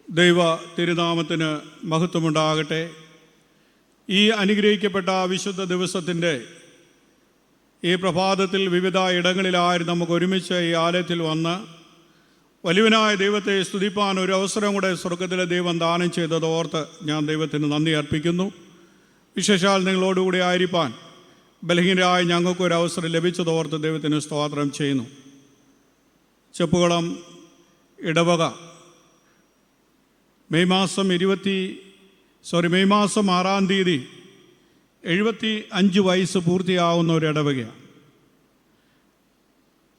ദൈവ തിരുനാമത്തിന് മഹത്വമുണ്ടാകട്ടെ. ഈ അനുഗ്രഹിക്കപ്പെട്ട വിശുദ്ധ ദിവസത്തിൻ്റെ ഈ പ്രഭാതത്തിൽ വിവിധ ഇടങ്ങളിലായി നമുക്ക് ഒരുമിച്ച് ഈ ആലയത്തിൽ വന്ന് വലിയവനായ ദൈവത്തെ സ്തുതിപ്പാൻ ഒരു അവസരം കൂടെ സ്വർഗത്തിലെ ദൈവം ദാനം ചെയ്തതോർത്ത് ഞാൻ ദൈവത്തിന് നന്ദി അർപ്പിക്കുന്നു. വിശേഷാൽ നിങ്ങളോടുകൂടി ആയിരിക്കാൻ ബലഹീനരായി ഞങ്ങൾക്കൊരു അവസരം ലഭിച്ചതോർത്ത് ദൈവത്തിന് സ്തോത്രം ചെയ്യുന്നു. ചെപ്പുകുളം ഇടവക മെയ് മാസം 6-ാം തീയതി 75 വയസ്സ് പൂർത്തിയാവുന്ന ഒരു ഇടവകയാണ്.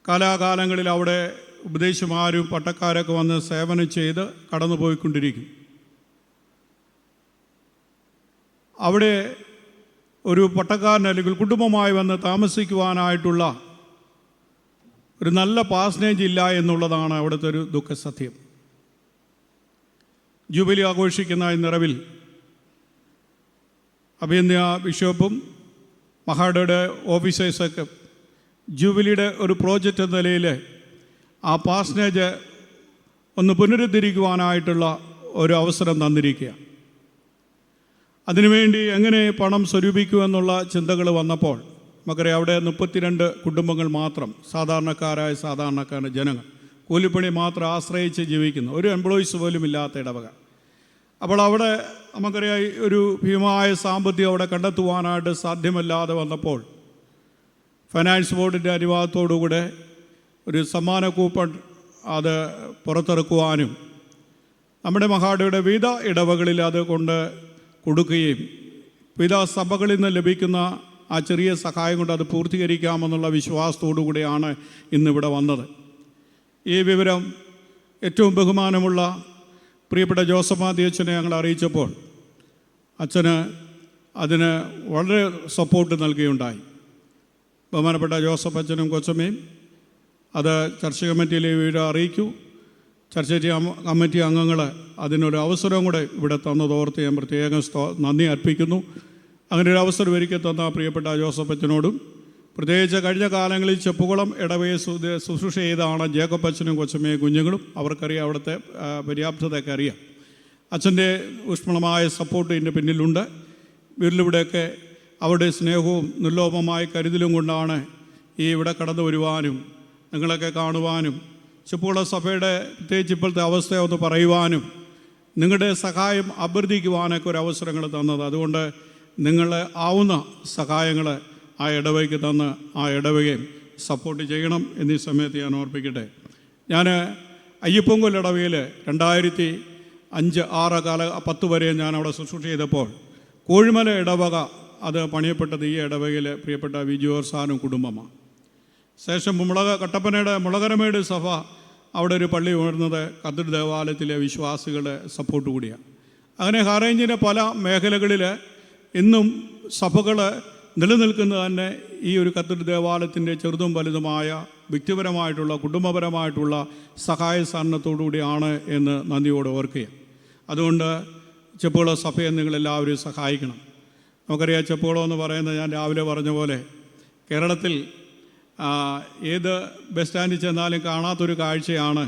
കാലാകാലങ്ങളിൽ അവിടെ ഉപദേശിമാരും പട്ടക്കാരൊക്കെ വന്ന് സേവനം ചെയ്ത് കടന്നുപോയിക്കൊണ്ടിരിക്കും. അവിടെ ഒരു പട്ടക്കാരൻ അല്ലെങ്കിൽ കുടുംബമായി വന്ന് താമസിക്കുവാനായിട്ടുള്ള ഒരു നല്ല പാസനേജ് ഇല്ല എന്നുള്ളതാണ് അവിടുത്തെ ഒരു ദുഃഖസത്യം. ജൂബിലി ആഘോഷിക്കുന്ന ഈ നിറവിൽ അഭിനന്ദ ബിഷപ്പും മഹാഡയുടെ ഓഫീസേഴ്സൊക്കെ ജൂബിലിയുടെ ഒരു പ്രോജക്റ്റ് എന്ന നിലയിൽ ആ പാസനേജ് ഒന്ന് പുനരുദ്ധരിക്കുവാനായിട്ടുള്ള ഒരു അവസരം തന്നിരിക്കുക. അതിനുവേണ്ടി എങ്ങനെ പണം സ്വരൂപിക്കുമെന്നുള്ള ചിന്തകൾ വന്നപ്പോൾ നമുക്കറിയാം, അവിടെ 32 കുടുംബങ്ങൾ മാത്രം, സാധാരണക്കാരായ ജനങ്ങൾ, കൂലിപ്പണി മാത്രം ആശ്രയിച്ച് ജീവിക്കുന്നു, ഒരു എംപ്ലോയീസ് പോലും ഇല്ലാത്ത ഇടവക. അപ്പോൾ അവിടെ നമുക്കറിയാം ഒരു ഭീമമായ സാമ്പത്തികം അവിടെ കണ്ടെത്തുവാനായിട്ട് സാധ്യമല്ലാതെ വന്നപ്പോൾ ഫൈനാൻസ് ബോർഡിൻ്റെ അനുവാദത്തോടുകൂടെ ഒരു സമ്മാന കൂപ്പൺ അത് പുറത്തിറക്കുവാനും നമ്മുടെ മഹാഡയുടെ വിവിധ ഇടവകളിൽ അത് കൊണ്ട് കൊടുക്കുകയും വിവിധ സഭകളിൽ നിന്ന് ലഭിക്കുന്ന ആ ചെറിയ സഹായം കൊണ്ട് അത് പൂർത്തീകരിക്കാമെന്നുള്ള വിശ്വാസത്തോടു കൂടിയാണ് ഇന്നിവിടെ വന്നത്. ഈ വിവരം ഏറ്റവും ബഹുമാനമുള്ള പ്രിയപ്പെട്ട ജോസഫ് മാത്യു അച്ഛനെ ഞങ്ങൾ അറിയിച്ചപ്പോൾ അച്ഛന് അതിന് വളരെ സപ്പോർട്ട് നൽകുകയുണ്ടായി. ബഹുമാനപ്പെട്ട ജോസഫ് അച്ഛനും കൊച്ചമ്മയും അത് ചർച്ച കമ്മിറ്റിയിലെ വിവരം അറിയിക്കൂ. ചർച്ച കമ്മിറ്റി അംഗങ്ങൾ അതിനൊരു അവസരം കൂടെ ഇവിടെ തന്നതോർത്ത് ഞാൻ പ്രത്യേകം നന്ദി അർപ്പിക്കുന്നു. അങ്ങനെ ഒരു അവസരം ഒരുക്കി തന്ന പ്രിയപ്പെട്ട ജോസഫ് അച്ഛനോടും, പ്രത്യേകിച്ച് കഴിഞ്ഞ കാലങ്ങളിൽ ചെപ്പുകുളം ഇടവയെ ശുശ്രൂഷ ചെയ്താണ് ജേക്കബ് അച്ഛനും കൊച്ചമ്മയും കുഞ്ഞുങ്ങളും. അവർക്കറിയാം, അവിടുത്തെ പര്യാപ്തതയൊക്കെ അറിയാം. അച്ഛൻ്റെ ഊഷ്മളമായ സപ്പോർട്ട് ഇതിൻ്റെ പിന്നിലുണ്ട്. വീട്ടിലിവിടെയൊക്കെ അവരുടെ സ്നേഹവും നിർലോഭമായ കരുതലും കൊണ്ടാണ് ഈ ഇവിടെ കടന്നു വരുവാനും നിങ്ങളൊക്കെ കാണുവാനും ചെപ്പുകുളം സഭയുടെ പ്രത്യേകിച്ച് ഇപ്പോഴത്തെ അവസ്ഥ ഒന്ന് പറയുവാനും നിങ്ങളുടെ സഹായം അഭ്യർത്ഥിക്കുവാനൊക്കെ ഒരു അവസരങ്ങൾ തന്നത്. അതുകൊണ്ട് നിങ്ങൾ ആവുന്ന സഹായങ്ങൾ ആ ഇടവകയ്ക്ക് തന്ന് ആ ഇടവകയും സപ്പോർട്ട് ചെയ്യണം എന്നീ സമയത്ത് ഞാൻ ഓർപ്പിക്കട്ടെ. ഞാൻ അയ്യപ്പൊങ്കൽ ഇടവകയിൽ 2005-6 വരെ ഞാൻ അവിടെ ശുശ്രൂഷ ചെയ്തപ്പോൾ കോഴിമല ഇടവക അത് പണിയപ്പെട്ടത് ഈ ഇടവകയിൽ പ്രിയപ്പെട്ട വിജോർ സാനും കുടുംബമാണ്. ശേഷം കട്ടപ്പനയുടെ മുളകരമേട് സഭ അവിടെ ഒരു പള്ളി ഉയർന്നത് കത്തീഡ്രൽ ദേവാലയത്തിലെ വിശ്വാസികളുടെ സപ്പോർട്ട് കൂടിയാണ്. അങ്ങനെ ഹൈറേഞ്ചിൻ്റെ പല മേഖലകളിൽ ഇന്നും സഭകൾ നിലനിൽക്കുന്നത് തന്നെ ഈ ഒരു കത്തീഡ്രൽ ദേവാലയത്തിൻ്റെ ചെറുതും വലുതുമായ വ്യക്തിപരമായിട്ടുള്ള കുടുംബപരമായിട്ടുള്ള സഹായ സഹകരണത്തോടുകൂടിയാണ് എന്ന് നന്ദിയോടെ ഓർക്കുക. അതുകൊണ്ട് ചെപ്പുകുളം സഭയെ നിങ്ങളെല്ലാവരും സഹായിക്കണം. നമുക്കറിയാം, ചെപ്പുകുളം എന്ന് പറയുന്നത് ഞാൻ രാവിലെ പറഞ്ഞ പോലെ കേരളത്തിൽ ഏത് ബസ് സ്റ്റാൻഡിൽ ചെന്നാലും കാണാത്തൊരു കാഴ്ചയാണ്.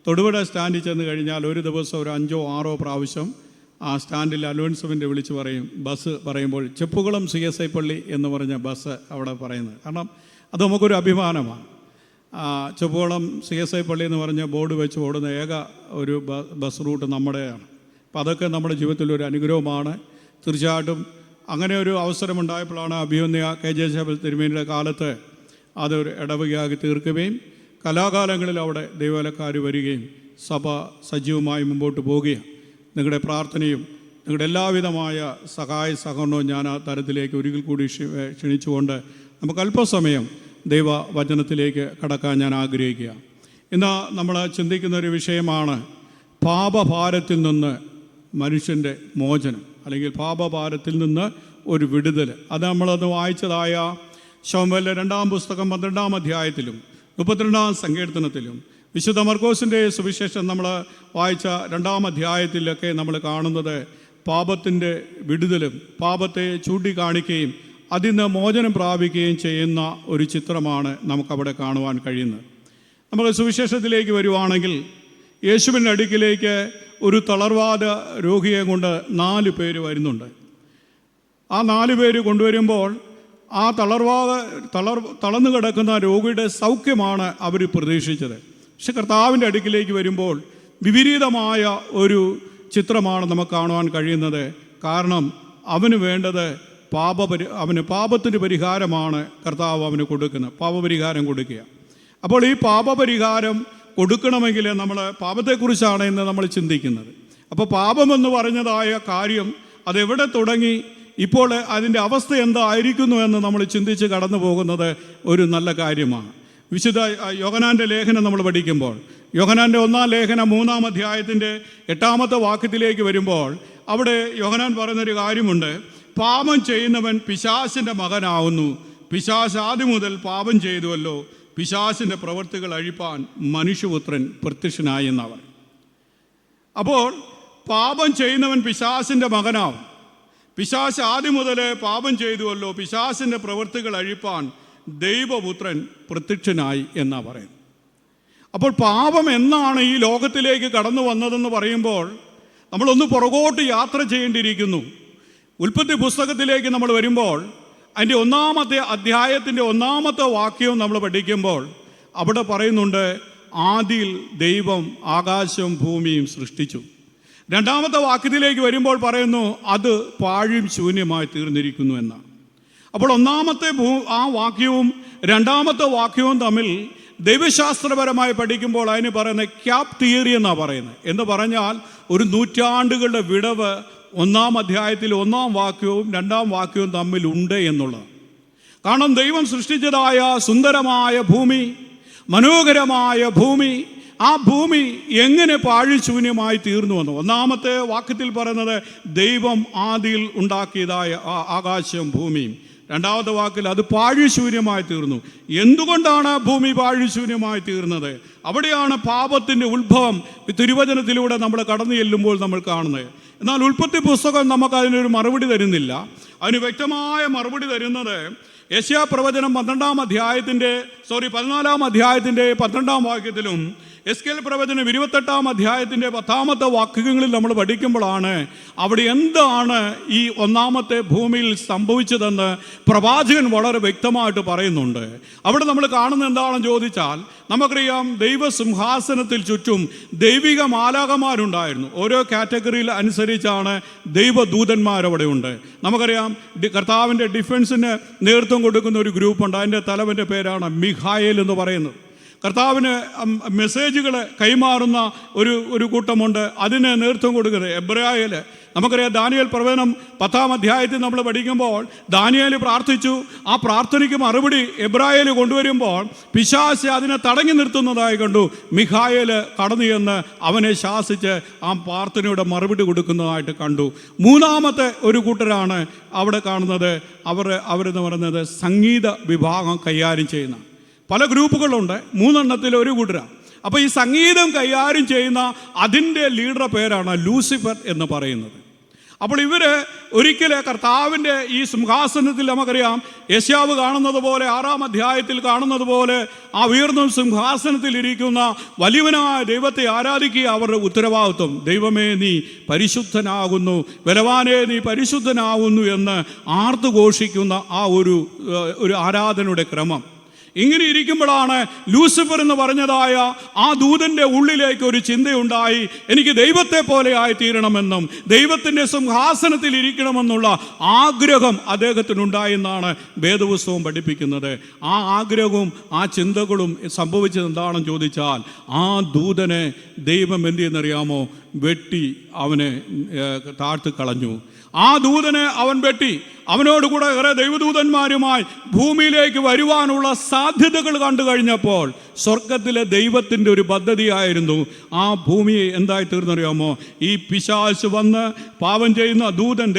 തൊടുപുഴ സ്റ്റാൻഡിൽ ചെന്ന് കഴിഞ്ഞാൽ ഒരു ദിവസം ഒരു 5-6 പ്രാവശ്യം ആ സ്റ്റാൻഡിൽ അലോൺസ്മെൻ്റ് വിളിച്ച് പറയും. ബസ് പറയുമ്പോൾ ചെപ്പുകുളം CSI പള്ളി എന്ന് പറഞ്ഞ ബസ് അവിടെ പറയുന്നത്. കാരണം അത് നമുക്കൊരു അഭിമാനമാണ്. ചെപ്പുകുളം CSI പള്ളി എന്ന് പറഞ്ഞ ബോർഡ് വെച്ച് ഓടുന്ന ഏക ഒരു ബസ് റൂട്ട് നമ്മുടെയാണ്. അപ്പോൾ അതൊക്കെ നമ്മുടെ ജീവിതത്തിലൊരു അനുഗ്രഹമാണ്. തീർച്ചയായിട്ടും അങ്ങനെ ഒരു അവസരമുണ്ടായപ്പോഴാണ് അഭിമന്യ KJ തിരുമേനിയുടെ കാലത്ത് അതൊരു ഇടവകയാക്കി തീർക്കുകയും കലാകാലങ്ങളിൽ അവിടെ ദൈവവേലക്കാർ വരികയും സഭ സജീവമായി മുമ്പോട്ട് പോവുകയാണ്. നിങ്ങളുടെ പ്രാർത്ഥനയും നിങ്ങളുടെ എല്ലാവിധമായ സഹായ സഹകരണവും ഞാൻ ആ തരത്തിലേക്ക് ഒരിക്കൽ കൂടി ക്ഷണിച്ചുകൊണ്ട് നമുക്ക് അല്പസമയം ദൈവവചനത്തിലേക്ക് കടക്കാൻ ഞാൻ ആഗ്രഹിക്കുക. ഇന്ന് നമ്മൾ ചിന്തിക്കുന്നൊരു വിഷയമാണ് പാപഭാരത്തിൽ നിന്ന് മനുഷ്യൻ്റെ മോചനം, അല്ലെങ്കിൽ പാപഭാരത്തിൽ നിന്ന് ഒരു വിടുതൽ. അത് നമ്മളത് വായിച്ചതായ ശമൂവേലിന്റെ 2-ാം പുസ്തകം 12-ാം അധ്യായത്തിലും 32-ാം സങ്കീർത്തനത്തിലും വിശുദ്ധ മർക്കോസിൻ്റെ സുവിശേഷം നമ്മൾ വായിച്ച 2-ാം അധ്യായത്തിലൊക്കെ നമ്മൾ കാണുന്നത് പാപത്തിൻ്റെ വിടുതലും പാപത്തെ ചൂണ്ടിക്കാണിക്കുകയും അതിൽ നിന്ന് മോചനം പ്രാപിക്കുകയും ചെയ്യുന്ന ഒരു ചിത്രമാണ് നമുക്കവിടെ കാണുവാൻ കഴിയുന്നത്. നമ്മൾ സുവിശേഷത്തിലേക്ക് വരുവാണെങ്കിൽ യേശുവിൻ്റെ അടുക്കിലേക്ക് ഒരു തളർവാദ രോഗിയെ കൊണ്ട് 4 പേര് വരുന്നുണ്ട്. ആ 4 പേര് കൊണ്ടുവരുമ്പോൾ ആ തളർന്നു കിടക്കുന്ന രോഗിയുടെ സൗഖ്യമാണ് അവർ പ്രതീക്ഷിച്ചത്. പക്ഷെ കർത്താവിൻ്റെ അടുക്കിലേക്ക് വരുമ്പോൾ വിപരീതമായ ഒരു ചിത്രമാണ് നമുക്ക് കാണുവാൻ കഴിയുന്നത്. കാരണം അവന് വേണ്ടത് അവന് പാപത്തിന് പരിഹാരമാണ് കർത്താവ് അവന് കൊടുക്കുന്നത്, പാപപരിഹാരം കൊടുക്കുക. അപ്പോൾ ഈ പാപപരിഹാരം കൊടുക്കണമെങ്കിൽ നമ്മൾ പാപത്തെക്കുറിച്ചാണ് ഇന്ന് നമ്മൾ ചിന്തിക്കുന്നത്. അപ്പോൾ പാപമെന്ന് പറഞ്ഞതായ കാര്യം അതെവിടെ തുടങ്ങി, ഇപ്പോൾ അതിൻ്റെ അവസ്ഥ എന്തായിരിക്കുന്നു എന്ന് നമ്മൾ ചിന്തിച്ച് കടന്നു പോകുന്നത് ഒരു നല്ല കാര്യമാണ്. വിശുദ്ധ യോഹന്നാൻ്റെ ലേഖനം നമ്മൾ പഠിക്കുമ്പോൾ യോഹന്നാൻ്റെ 1-ാം ലേഖനം 3-ാം അധ്യായത്തിൻ്റെ 8-ാമത്തെ വാക്യത്തിലേക്ക് വരുമ്പോൾ അവിടെ യോഹന്നാൻ പറയുന്നൊരു കാര്യമുണ്ട്. പാപം ചെയ്യുന്നവൻ പിശാചിൻ്റെ മകനാവുന്നു, പിശാച് ആദ്യം മുതൽ പാപം ചെയ്തുവല്ലോ, പിശാചിൻ്റെ പ്രവൃത്തികൾ അഴിപ്പാൻ മനുഷ്യപുത്രൻ പ്രത്യക്ഷനായി എന്നവർ. അപ്പോൾ പാപം ചെയ്യുന്നവൻ പിശാചിൻ്റെ മകനാവും, പിശാച് ആദ്യം മുതൽ പാപം ചെയ്തുവല്ലോ, പിശാചിൻ്റെ പ്രവൃത്തികൾ അഴിപ്പാൻ ദൈവപുത്രൻ പ്രത്യക്ഷനായി എന്നാ പറയുന്നത്. അപ്പോൾ പാപം എന്നാണ് ഈ ലോകത്തിലേക്ക് കടന്നു വന്നതെന്ന് പറയുമ്പോൾ നമ്മളൊന്ന് പുറകോട്ട് യാത്ര ചെയ്യേണ്ടിയിരിക്കുന്നു. ഉൽപ്പത്തി പുസ്തകത്തിലേക്ക് നമ്മൾ വരുമ്പോൾ അതിൻ്റെ 1-ാമത്തെ അധ്യായത്തിൻ്റെ 1-ാമത്തെ വാക്യവും നമ്മൾ പഠിക്കുമ്പോൾ അവിടെ പറയുന്നുണ്ട്, ആദിയിൽ ദൈവം ആകാശവും ഭൂമിയും സൃഷ്ടിച്ചു. 2-ാമത്തെ വാക്യത്തിലേക്ക് വരുമ്പോൾ പറയുന്നു, അത് പാഴും ശൂന്യമായി തീർന്നിരിക്കുന്നു എന്നാണ്. അപ്പോൾ 1-ാമത്തെ ആ വാക്യവും 2-ാമത്തെ വാക്യവും തമ്മിൽ ദൈവശാസ്ത്രപരമായി പഠിക്കുമ്പോൾ അതിന് പറയുന്നത് ക്യാപ് തിയറി എന്നാണ് പറയുന്നത്. എന്ന് പറഞ്ഞാൽ ഒരു നൂറ്റാണ്ടുകളുടെ വിടവ് 1-ാം അധ്യായത്തിൽ 1-ാം വാക്യവും 2-ാം വാക്യവും തമ്മിലുണ്ട് എന്നുള്ളത്. കാരണം ദൈവം സൃഷ്ടിച്ചതായ സുന്ദരമായ ഭൂമി, മനോഹരമായ ഭൂമി, ആ ഭൂമി എങ്ങനെ പാഴ്ശൂന്യമായി തീർന്നു വന്നു. 1-ാമത്തെ വാക്യത്തിൽ പറയുന്നത് ദൈവം ആദിയിൽ ഉണ്ടാക്കിയതായ ആകാശവും ഭൂമിയും. 2-ാമത്തെ വാക്കിൽ അത് പാഴ്ശൂന്യമായി തീർന്നു. എന്തുകൊണ്ടാണ് ഭൂമി പാഴ്ശൂന്യമായി തീർന്നത്? അവിടെയാണ് പാപത്തിൻ്റെ ഉത്ഭവം തിരുവചനത്തിലൂടെ നമ്മൾ കടന്നു ചെല്ലുമ്പോൾ നമ്മൾ കാണുന്നത്. എന്നാൽ ഉൽപ്പത്തി പുസ്തകം നമുക്ക് അതിനൊരു മറുപടി തരുന്നില്ല. അതിന് വ്യക്തമായ മറുപടി തരുന്നത് യെശയ്യാ പ്രവചനം 14-ാം അധ്യായത്തിൻ്റെ 12-ാം വാക്യത്തിലും എസ്കേൽ പ്രവചനം 28-ാം അധ്യായത്തിൻ്റെ 10-ാമത്തെ വാക്യങ്ങളിൽ നമ്മൾ പഠിക്കുമ്പോഴാണ് അവിടെ എന്താണ് ഈ 1-ാമത്തെ ഭൂമിയിൽ സംഭവിച്ചതെന്ന് പ്രവാചകൻ വളരെ വ്യക്തമായിട്ട് പറയുന്നുണ്ട്. അവിടെ നമ്മൾ കാണുന്നത് എന്താണെന്ന് ചോദിച്ചാൽ നമുക്കറിയാം, ദൈവസിംഹാസനത്തിൽ ചുറ്റും ദൈവിക മാലാഖമാരുണ്ടായിരുന്നു. ഓരോ കാറ്റഗറിയിൽ അനുസരിച്ചാണ് ദൈവദൂതന്മാരവിടെ ഉണ്ട്. നമുക്കറിയാം, കർത്താവിൻ്റെ ഡിഫൻസിന് നേതൃത്വം കൊടുക്കുന്ന ഒരു ഗ്രൂപ്പുണ്ട്. അതിൻ്റെ തലവൻ്റെ പേരാണ് മിഖായേൽ എന്ന് പറയുന്നത്. കർത്താവിന് മെസ്സേജുകൾ കൈമാറുന്ന ഒരു കൂട്ടമുണ്ട്, അതിന് നേതൃത്വം കൊടുക്കുന്നത് എബ്രായേൽ. നമുക്കറിയാം, ദാനിയേൽ പ്രവചനം 10-ാം അധ്യായത്തിൽ നമ്മൾ പഠിക്കുമ്പോൾ ദാനിയേൽ പ്രാർത്ഥിച്ചു. ആ പ്രാർത്ഥനയ്ക്ക് മറുപടി എബ്രായേൽ കൊണ്ടുവരുമ്പോൾ പിശാച് അതിനെ തടഞ്ഞു നിർത്തുന്നതായി കണ്ടു. മിഖായേൽ കടന്നു ചെന്ന് അവനെ ശാസിച്ച് ആ പ്രാർത്ഥനയുടെ മറുപടി കൊടുക്കുന്നതായിട്ട് കണ്ടു. 3-ാമത്തെ ഒരു കൂട്ടരാണ് അവിടെ കാണുന്നത്. അവരെന്ന് പറയുന്നത് സംഗീത വിഭാഗം കൈകാര്യം ചെയ്യുന്ന പല ഗ്രൂപ്പുകളുണ്ട്. 3 ഒരു കൂട്ടരാണ്. അപ്പോൾ ഈ സംഗീതം കൈകാര്യം ചെയ്യുന്ന അതിൻ്റെ ലീഡറുടെ പേരാണ് ലൂസിഫർ എന്ന് പറയുന്നത്. അപ്പോൾ ഇവർ ഒരിക്കൽ കർത്താവിൻ്റെ ഈ സിംഹാസനത്തിൽ നമുക്കറിയാം, യെശയ്യാവ് കാണുന്നത് പോലെ 6-ാം അധ്യായത്തിൽ കാണുന്നത് പോലെ ആ ഉയർന്ന സിംഹാസനത്തിൽ ഇരിക്കുന്ന വലിയവനായ ദൈവത്തെ ആരാധിക്കുക അവരുടെ ഉത്തരവാദിത്വം. ദൈവമേ നീ പരിശുദ്ധനാകുന്നു, ബലവാനേ നീ പരിശുദ്ധനാകുന്നു എന്ന് ആർത്തുഘോഷിക്കുന്ന ആ ഒരു ആരാധനയുടെ ക്രമം. ഇങ്ങനെ ഇരിക്കുമ്പോഴാണ് ലൂസിഫർ എന്ന് പറഞ്ഞതായ ആ ദൂതൻ്റെ ഉള്ളിലേക്ക് ഒരു ചിന്തയുണ്ടായി, എനിക്ക് ദൈവത്തെ പോലെ ആയി തീരണമെന്നും ദൈവത്തിൻ്റെ സിംഹാസനത്തിൽ ഇരിക്കണമെന്നുള്ള ആഗ്രഹം അദ്ദേഹത്തിനുണ്ടായി എന്നാണ് വേദപുസ്തകം പഠിപ്പിക്കുന്നത്. ആ ആഗ്രഹവും ആ ചിന്തകളും സംഭവിച്ചത് എന്താണെന്ന് ചോദിച്ചാൽ, ആ ദൂതനെ ദൈവം എന്ത് ചെയ്യുന്നറിയാമോ? വെട്ടി അവനെ താഴ്ത്തി കളഞ്ഞു. ആ ദൂതനെ അവൻ വെട്ടി. അവനോടുകൂടെ ഏറെ ദൈവദൂതന്മാരുമായി ഭൂമിയിലേക്ക് വരുവാനുള്ള സാധ്യതകൾ കണ്ടു കഴിഞ്ഞപ്പോൾ സ്വർഗത്തിലെ ദൈവത്തിൻ്റെ ഒരു പദ്ധതിയായിരുന്നു ആ ഭൂമിയെ എന്തായി തീർന്നറിയാമോ? ഈ പിശാച് വന്ന് പാപം ചെയ്യുന്ന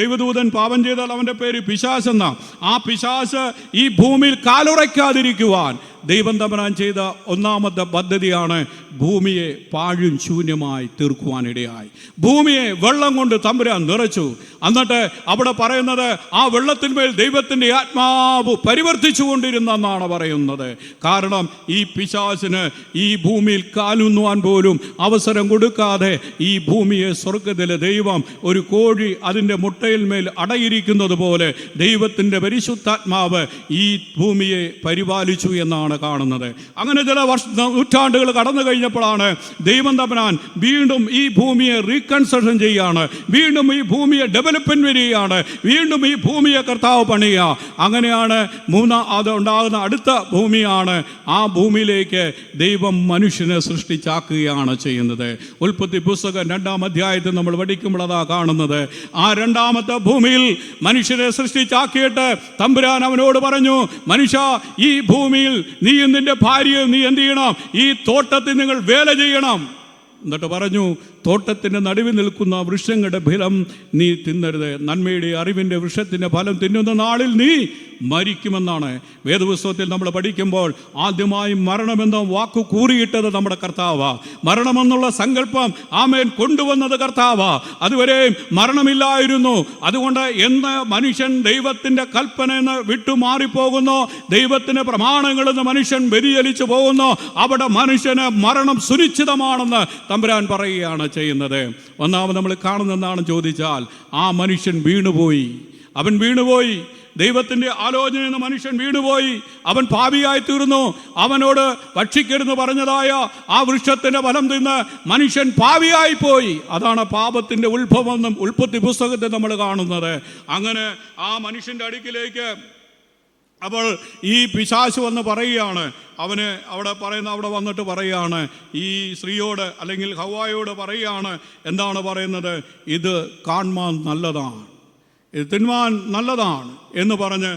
ദൈവദൂതൻ പാപം ചെയ്താൽ അവൻ്റെ പേര് പിശാച് എന്നാ. ആ പിശാച് ഈ ഭൂമിയിൽ കാലുറയ്ക്കാതിരിക്കുവാൻ ദൈവം തമ്പുരാൻ ചെയ്ത ഒന്നാമത്തെ പദ്ധതിയാണ് ഭൂമിയെ പാഴും ശൂന്യമായി തീർക്കുവാനിടയായി. ഭൂമിയെ വെള്ളം കൊണ്ട് തമ്പുരാൻ നിറച്ചു. എന്നിട്ട് അവിടെ പറയുന്നത് ആ വെള്ളത്തിന്മേൽ ദൈവത്തിൻ്റെ ആത്മാവ് പരിവർത്തിച്ചു കൊണ്ടിരുന്നെന്നാണ് പറയുന്നത്. കാരണം ഈ പിശാചിന് ഈ ഭൂമിയിൽ കാലുന്നുവാൻ പോലും അവസരം കൊടുക്കാതെ ഈ ഭൂമിയെ സ്വർഗ്ഗത്തിലെ ദൈവം ഒരു കോഴി അതിൻ്റെ മുട്ടയിൽ മേൽ അടയിരിക്കുന്നത് പോലെ ദൈവത്തിൻ്റെ പരിശുദ്ധാത്മാവ് ഈ ഭൂമിയെ പരിപാലിച്ചു എന്നാണ് കാണുന്നത്. അങ്ങനെ ചില നൂറ്റാണ്ടുകൾ കടന്നു കഴിഞ്ഞപ്പോഴാണ് ദൈവം തമ്പുരാൻ വീണ്ടും ഈ ഭൂമിയെ റീകൺസ്ട്രക്ഷൻ ചെയ്യുകയാണ്, വീണ്ടും ഈ ഭൂമിയെ ഡെവലപ്മെന്റ് വരികയാണ്, വീണ്ടും ഈ ഭൂമിയെ കർത്താവ് പണിയുക. അങ്ങനെയാണ് അത് ഉണ്ടാകുന്ന അടുത്ത ഭൂമിയാണ്. ആ ഭൂമിയിലേക്ക് ദൈവം മനുഷ്യനെ സൃഷ്ടിച്ചാക്കുകയാണ് ചെയ്യുന്നത്. ഉൽപ്പത്തി പുസ്തകം 2-ാം അധ്യായത്തിൽ നമ്മൾ പഠിക്കുമ്പോൾ അതാ കാണുന്നത്. ആ 2ാമത്തെ ഭൂമിയിൽ മനുഷ്യനെ സൃഷ്ടിച്ചാക്കിയിട്ട് തമ്പുരാൻ അവനോട് പറഞ്ഞു, മനുഷ്യ, ഈ ഭൂമിയിൽ നീ നിന്റെ ഭാര്യയെ നീ എന്ത് ചെയ്യണം? ഈ തോട്ടത്തിൽ നിങ്ങൾ വേല ചെയ്യണം. എന്നിട്ട് പറഞ്ഞു, തോട്ടത്തിൻ്റെ നടുവിൽ നിൽക്കുന്ന വൃക്ഷങ്ങളുടെ ഫലം നീ തിന്നരുത്. നന്മയുടെ അറിവിൻ്റെ വൃക്ഷത്തിൻ്റെ ഫലം തിന്നുന്ന നാളിൽ നീ മരിക്കുമെന്നാണ് വേദപുസ്തകത്തിൽ നമ്മൾ പഠിക്കുമ്പോൾ ആദ്യമായി മരണമെന്ന വാക്ക് കൂറിയിട്ടത് നമ്മുടെ കർത്താവാ. മരണമെന്നുള്ള സങ്കല്പം ആമേൻ കൊണ്ടുവന്നത് കർത്താവാ. അതുവരെ മരണമില്ലായിരുന്നു. അതുകൊണ്ട് എന്ന് മനുഷ്യൻ ദൈവത്തിൻ്റെ കൽപ്പനയെന്ന് വിട്ടുമാറിപ്പോകുന്നു, ദൈവത്തിൻ്റെ പ്രമാണങ്ങളിൽ നിന്ന് മനുഷ്യൻ വ്യതിചലിച്ചു പോകുന്നു, അവിടെ മനുഷ്യന് മരണം സുനിശ്ചിതമാണെന്ന് തമ്പുരാൻ പറയുകയാണ് ചെയ്യുന്നത്. ഒന്നാമത് നമ്മൾ കാണുന്നതെന്നാണെന്ന് ചോദിച്ചാൽ, ആ മനുഷ്യൻ വീണുപോയി. അവൻ വീണുപോയി. ദൈവത്തിൻ്റെ ആലോചനയിൽ നിന്ന് മനുഷ്യൻ വീണുപോയി. അവൻ പാപിയായി തീർന്നു. അവനോട് ഭക്ഷിക്കരുതെന്ന് പറഞ്ഞതായ ആ വൃക്ഷത്തിൻ്റെ ഫലം തിന്ന് മനുഷ്യൻ പാപിയായി പോയി. അതാണ് പാപത്തിൻ്റെ ഉത്ഭവമെന്നും ഉൽപ്പത്തി പുസ്തകത്തിൽ നമ്മൾ കാണുന്നത്. അങ്ങനെ ആ മനുഷ്യൻ്റെ അടുക്കിലേക്ക് അപ്പോൾ ഈ പിശാച് വന്ന് പറയുകയാണ്. അവന് അവിടെ വന്നിട്ട് പറയുകയാണ്, ഈ സ്ത്രീയോട് അല്ലെങ്കിൽ ഹവ്വായോട് പറയുകയാണ്. എന്താണ് പറയുന്നത്? ഇത് കാണുവാൻ നല്ലതാണ്, ഇത് തിന്മാൻ നല്ലതാണ് എന്ന് പറഞ്ഞ്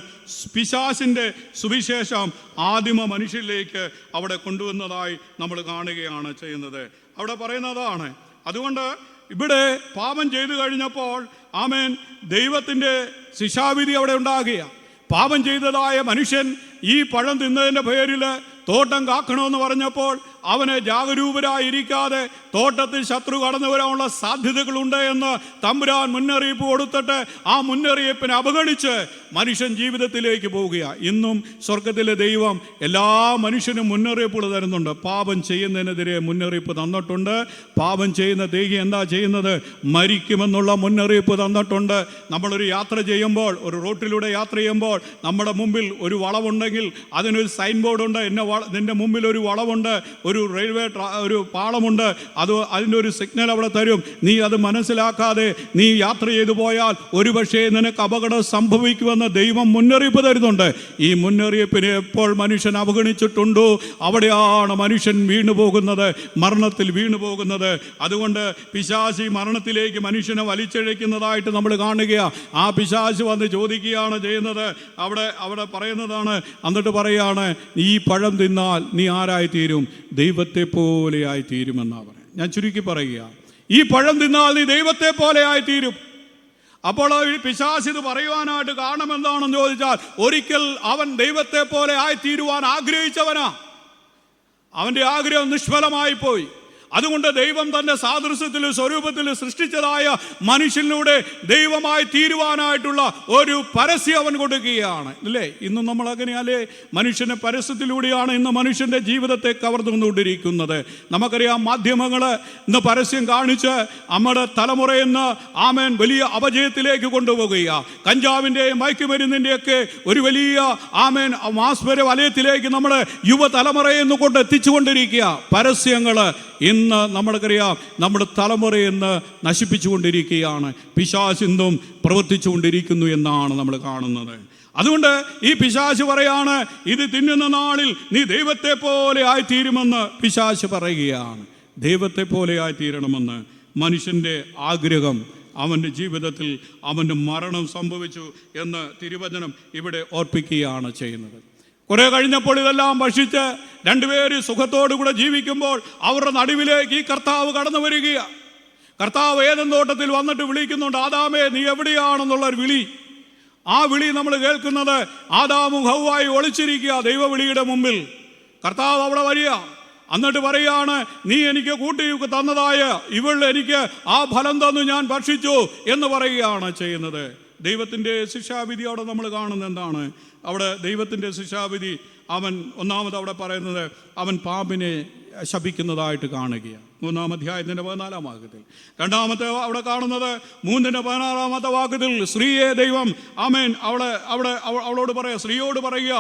പിശാചിൻ്റെ സുവിശേഷം ആദിമ മനുഷ്യരിലേക്ക് അവിടെ കൊണ്ടുവന്നതായി നമ്മൾ കാണുകയാണ് ചെയ്യുന്നത്. അവിടെ പറയുന്നതാണ്. അതുകൊണ്ട് ഇവിടെ പാപം ചെയ്തു കഴിഞ്ഞപ്പോൾ ആമേൻ ദൈവത്തിൻ്റെ ശിക്ഷാവിധി അവിടെ ഉണ്ടാകുക. പാപം ചെയ്തതായ മനുഷ്യൻ ഈ പഴം തിന്നതിൻ്റെ പേരിൽ തോട്ടം കാക്കണമെന്ന് പറഞ്ഞപ്പോൾ അവന് ജാഗരൂകരായിരിക്കാതെ തോട്ടത്തിൽ ശത്രു കടന്നു വരാനുള്ള സാധ്യതകളുണ്ട് എന്ന് തമ്പുരാൻ മുന്നറിയിപ്പ് കൊടുത്തിട്ട് ആ മുന്നറിയിപ്പിനെ അവഗണിച്ച് മനുഷ്യൻ ജീവിതത്തിലേക്ക് പോവുകയാണ്. ഇന്നും സ്വർഗത്തിലെ ദൈവം എല്ലാ മനുഷ്യനും മുന്നറിയിപ്പുകൾ തരുന്നുണ്ട്. പാപം ചെയ്യുന്നതിനെതിരെ മുന്നറിയിപ്പ് തന്നിട്ടുണ്ട്. പാപം ചെയ്യുന്ന ദേഹി എന്താ ചെയ്യുന്നത്? മരിക്കുമെന്നുള്ള മുന്നറിയിപ്പ് തന്നിട്ടുണ്ട്. നമ്മളൊരു യാത്ര ചെയ്യുമ്പോൾ, ഒരു റോട്ടിലൂടെ യാത്ര ചെയ്യുമ്പോൾ നമ്മുടെ മുമ്പിൽ ഒരു വളവുണ്ടെങ്കിൽ അതിനൊരു സൈൻ ബോർഡുണ്ട്, നിന്റെ മുമ്പിൽ ഒരു വളവുണ്ട്, ഒരു ഒരു പാളമുണ്ട്, അതിൻ്റെ ഒരു സിഗ്നൽ അവിടെ തരും. നീ അത് മനസ്സിലാക്കാതെ നീ യാത്ര ചെയ്തു പോയാൽ ഒരുപക്ഷേ നിനക്ക് അപകടം സംഭവിക്കുമെന്ന് ദൈവം മുന്നറിയിപ്പ് തരുന്നുണ്ട്. ഈ മുന്നറിയിപ്പിനെ എപ്പോൾ മനുഷ്യൻ അവഗണിച്ചിട്ടുണ്ടോ അവിടെയാണ് മനുഷ്യൻ വീണുപോകുന്നത്, മരണത്തിൽ വീണുപോകുന്നത്. അതുകൊണ്ട് പിശാചി മരണത്തിലേക്ക് മനുഷ്യനെ വലിച്ചിഴയ്ക്കുന്നതായിട്ട് നമ്മൾ കാണുകയാണ്. ആ പിശാച് വന്ന് ചോദിക്കുകയാണ് ചെയ്യുന്നത്. അവിടെ പറയുന്നതാണ്. എന്നിട്ട് പറയാണ്, ഈ പഴം തിന്നാൽ നീ ആരായിത്തീരും? ദൈവത്തെ പോലെ ആയിത്തീരുമെന്നാണ് പറയുന്നത്. ഞാൻ ചുരുക്കി പറയുക, ഈ പഴം തിന്നാൽ നീ ദൈവത്തെ പോലെ ആയിത്തീരും. അപ്പോൾ പിശാച് ഇത് പറയുവാനായിട്ട് കാരണം എന്താണെന്ന് ചോദിച്ചാൽ, ഒരിക്കൽ അവൻ ദൈവത്തെ പോലെ ആയിത്തീരുവാൻ ആഗ്രഹിച്ചവനാ. അവൻ്റെ ആഗ്രഹം നിഷ്ഫലമായി പോയി. അതുകൊണ്ട് ദൈവം തൻ്റെ സാദൃശ്യത്തിൽ സ്വരൂപത്തിൽ സൃഷ്ടിച്ചതായ മനുഷ്യനിലൂടെ ദൈവമായി തീരുവാനായിട്ടുള്ള ഒരു പരസ്യം അവൻ കൊടുക്കുകയാണ്, അല്ലേ? ഇന്നും നമ്മൾ അങ്ങനെയല്ലേ? മനുഷ്യൻ്റെ പരസ്യത്തിലൂടെയാണ് ഇന്ന് മനുഷ്യൻ്റെ ജീവിതത്തെ കവർന്നുകൊണ്ടിരിക്കുന്നത്. നമുക്കറിയാം, മാധ്യമങ്ങൾ ഇന്ന് പരസ്യം കാണിച്ച് നമ്മുടെ തലമുറയിൽ നിന്ന് ആമേൻ വലിയ അപജയത്തിലേക്ക് കൊണ്ടുപോകുക. കഞ്ചാവിൻ്റെയും മയക്കുമരുന്നിൻ്റെയൊക്കെ ഒരു വലിയ ആമേൻ മാസ്പര വലയത്തിലേക്ക് നമ്മുടെ യുവതലമുറയെ നിന്ന് കൊണ്ട് എത്തിച്ചുകൊണ്ടിരിക്കുക. പരസ്യങ്ങൾ ഇന്ന് നമ്മൾക്കറിയാം നമ്മുടെ തലമുറയെ ഇന്ന് നശിപ്പിച്ചുകൊണ്ടിരിക്കുകയാണ്. പിശാച് ഇന്നും പ്രവർത്തിച്ചു കൊണ്ടിരിക്കുന്നു എന്നാണ് നമ്മൾ കാണുന്നത്. അതുകൊണ്ട് ഈ പിശാച് പറയാണ്, ഇത് തിന്നുന്ന നാളിൽ നീ ദൈവത്തെ പോലെ ആയിത്തീരുമെന്ന് പിശാച് പറയുകയാണ്. ദൈവത്തെ പോലെ ആയിത്തീരണമെന്ന് മനുഷ്യൻ്റെ ആഗ്രഹം അവൻ്റെ ജീവിതത്തിൽ അവൻ്റെ മരണം സംഭവിച്ചു എന്ന് തിരുവചനം ഇവിടെ ഓർപ്പിക്കുകയാണ് ചെയ്യുന്നത്. കുറെ കഴിഞ്ഞപ്പോൾ ഇതെല്ലാം ഭക്ഷിച്ച് രണ്ടുപേര് സുഖത്തോടുകൂടെ ജീവിക്കുമ്പോൾ അവരുടെ നടുവിലേക്ക് ഈ കർത്താവ് കടന്നു വരികയാണ്. കർത്താവ് ഏദൻ തോട്ടത്തിൽ വന്നിട്ട് വിളിക്കുന്നുണ്ട്, ആദാമേ നീ എവിടെയാണെന്നുള്ളൊരു വിളി. ആ വിളി നമ്മൾ കേൾക്കുന്നത് ആദാമും ഹവ്വായും ഒളിച്ചിരിക്കുക ദൈവവിളിയുടെ മുമ്പിൽ. കർത്താവ് അവിടെ വരിക, എന്നിട്ട് പറയുകയാണ്, നീ എനിക്ക് കൂട്ടി തന്നതായ ഇവൾ എനിക്ക് ആ ഫലം തന്നു, ഞാൻ ഭക്ഷിച്ചു എന്ന് പറയുകയാണ് ചെയ്യുന്നത്. ദൈവത്തിൻ്റെ ശിക്ഷാവിധി അവിടെ നമ്മൾ കാണുന്നത് എന്താണ്? അവിടെ ദൈവത്തിൻ്റെ ശിക്ഷാവിധി അവൻ ഒന്നാമത് അവിടെ പറയുന്നത് അവൻ പാമ്പിനെ ശപിക്കുന്നതായിട്ട് കാണുകയാണ്, 3-ാം അധ്യായത്തിൻ്റെ 14-ാം വാക്യത്തിൽ. രണ്ടാമത്തെ അവിടെ കാണുന്നത് 3-ന്റെ 16-ാമത്തെ സ്ത്രീയെ ദൈവം അവളോട് പറയുക, സ്ത്രീയോട് പറയുക,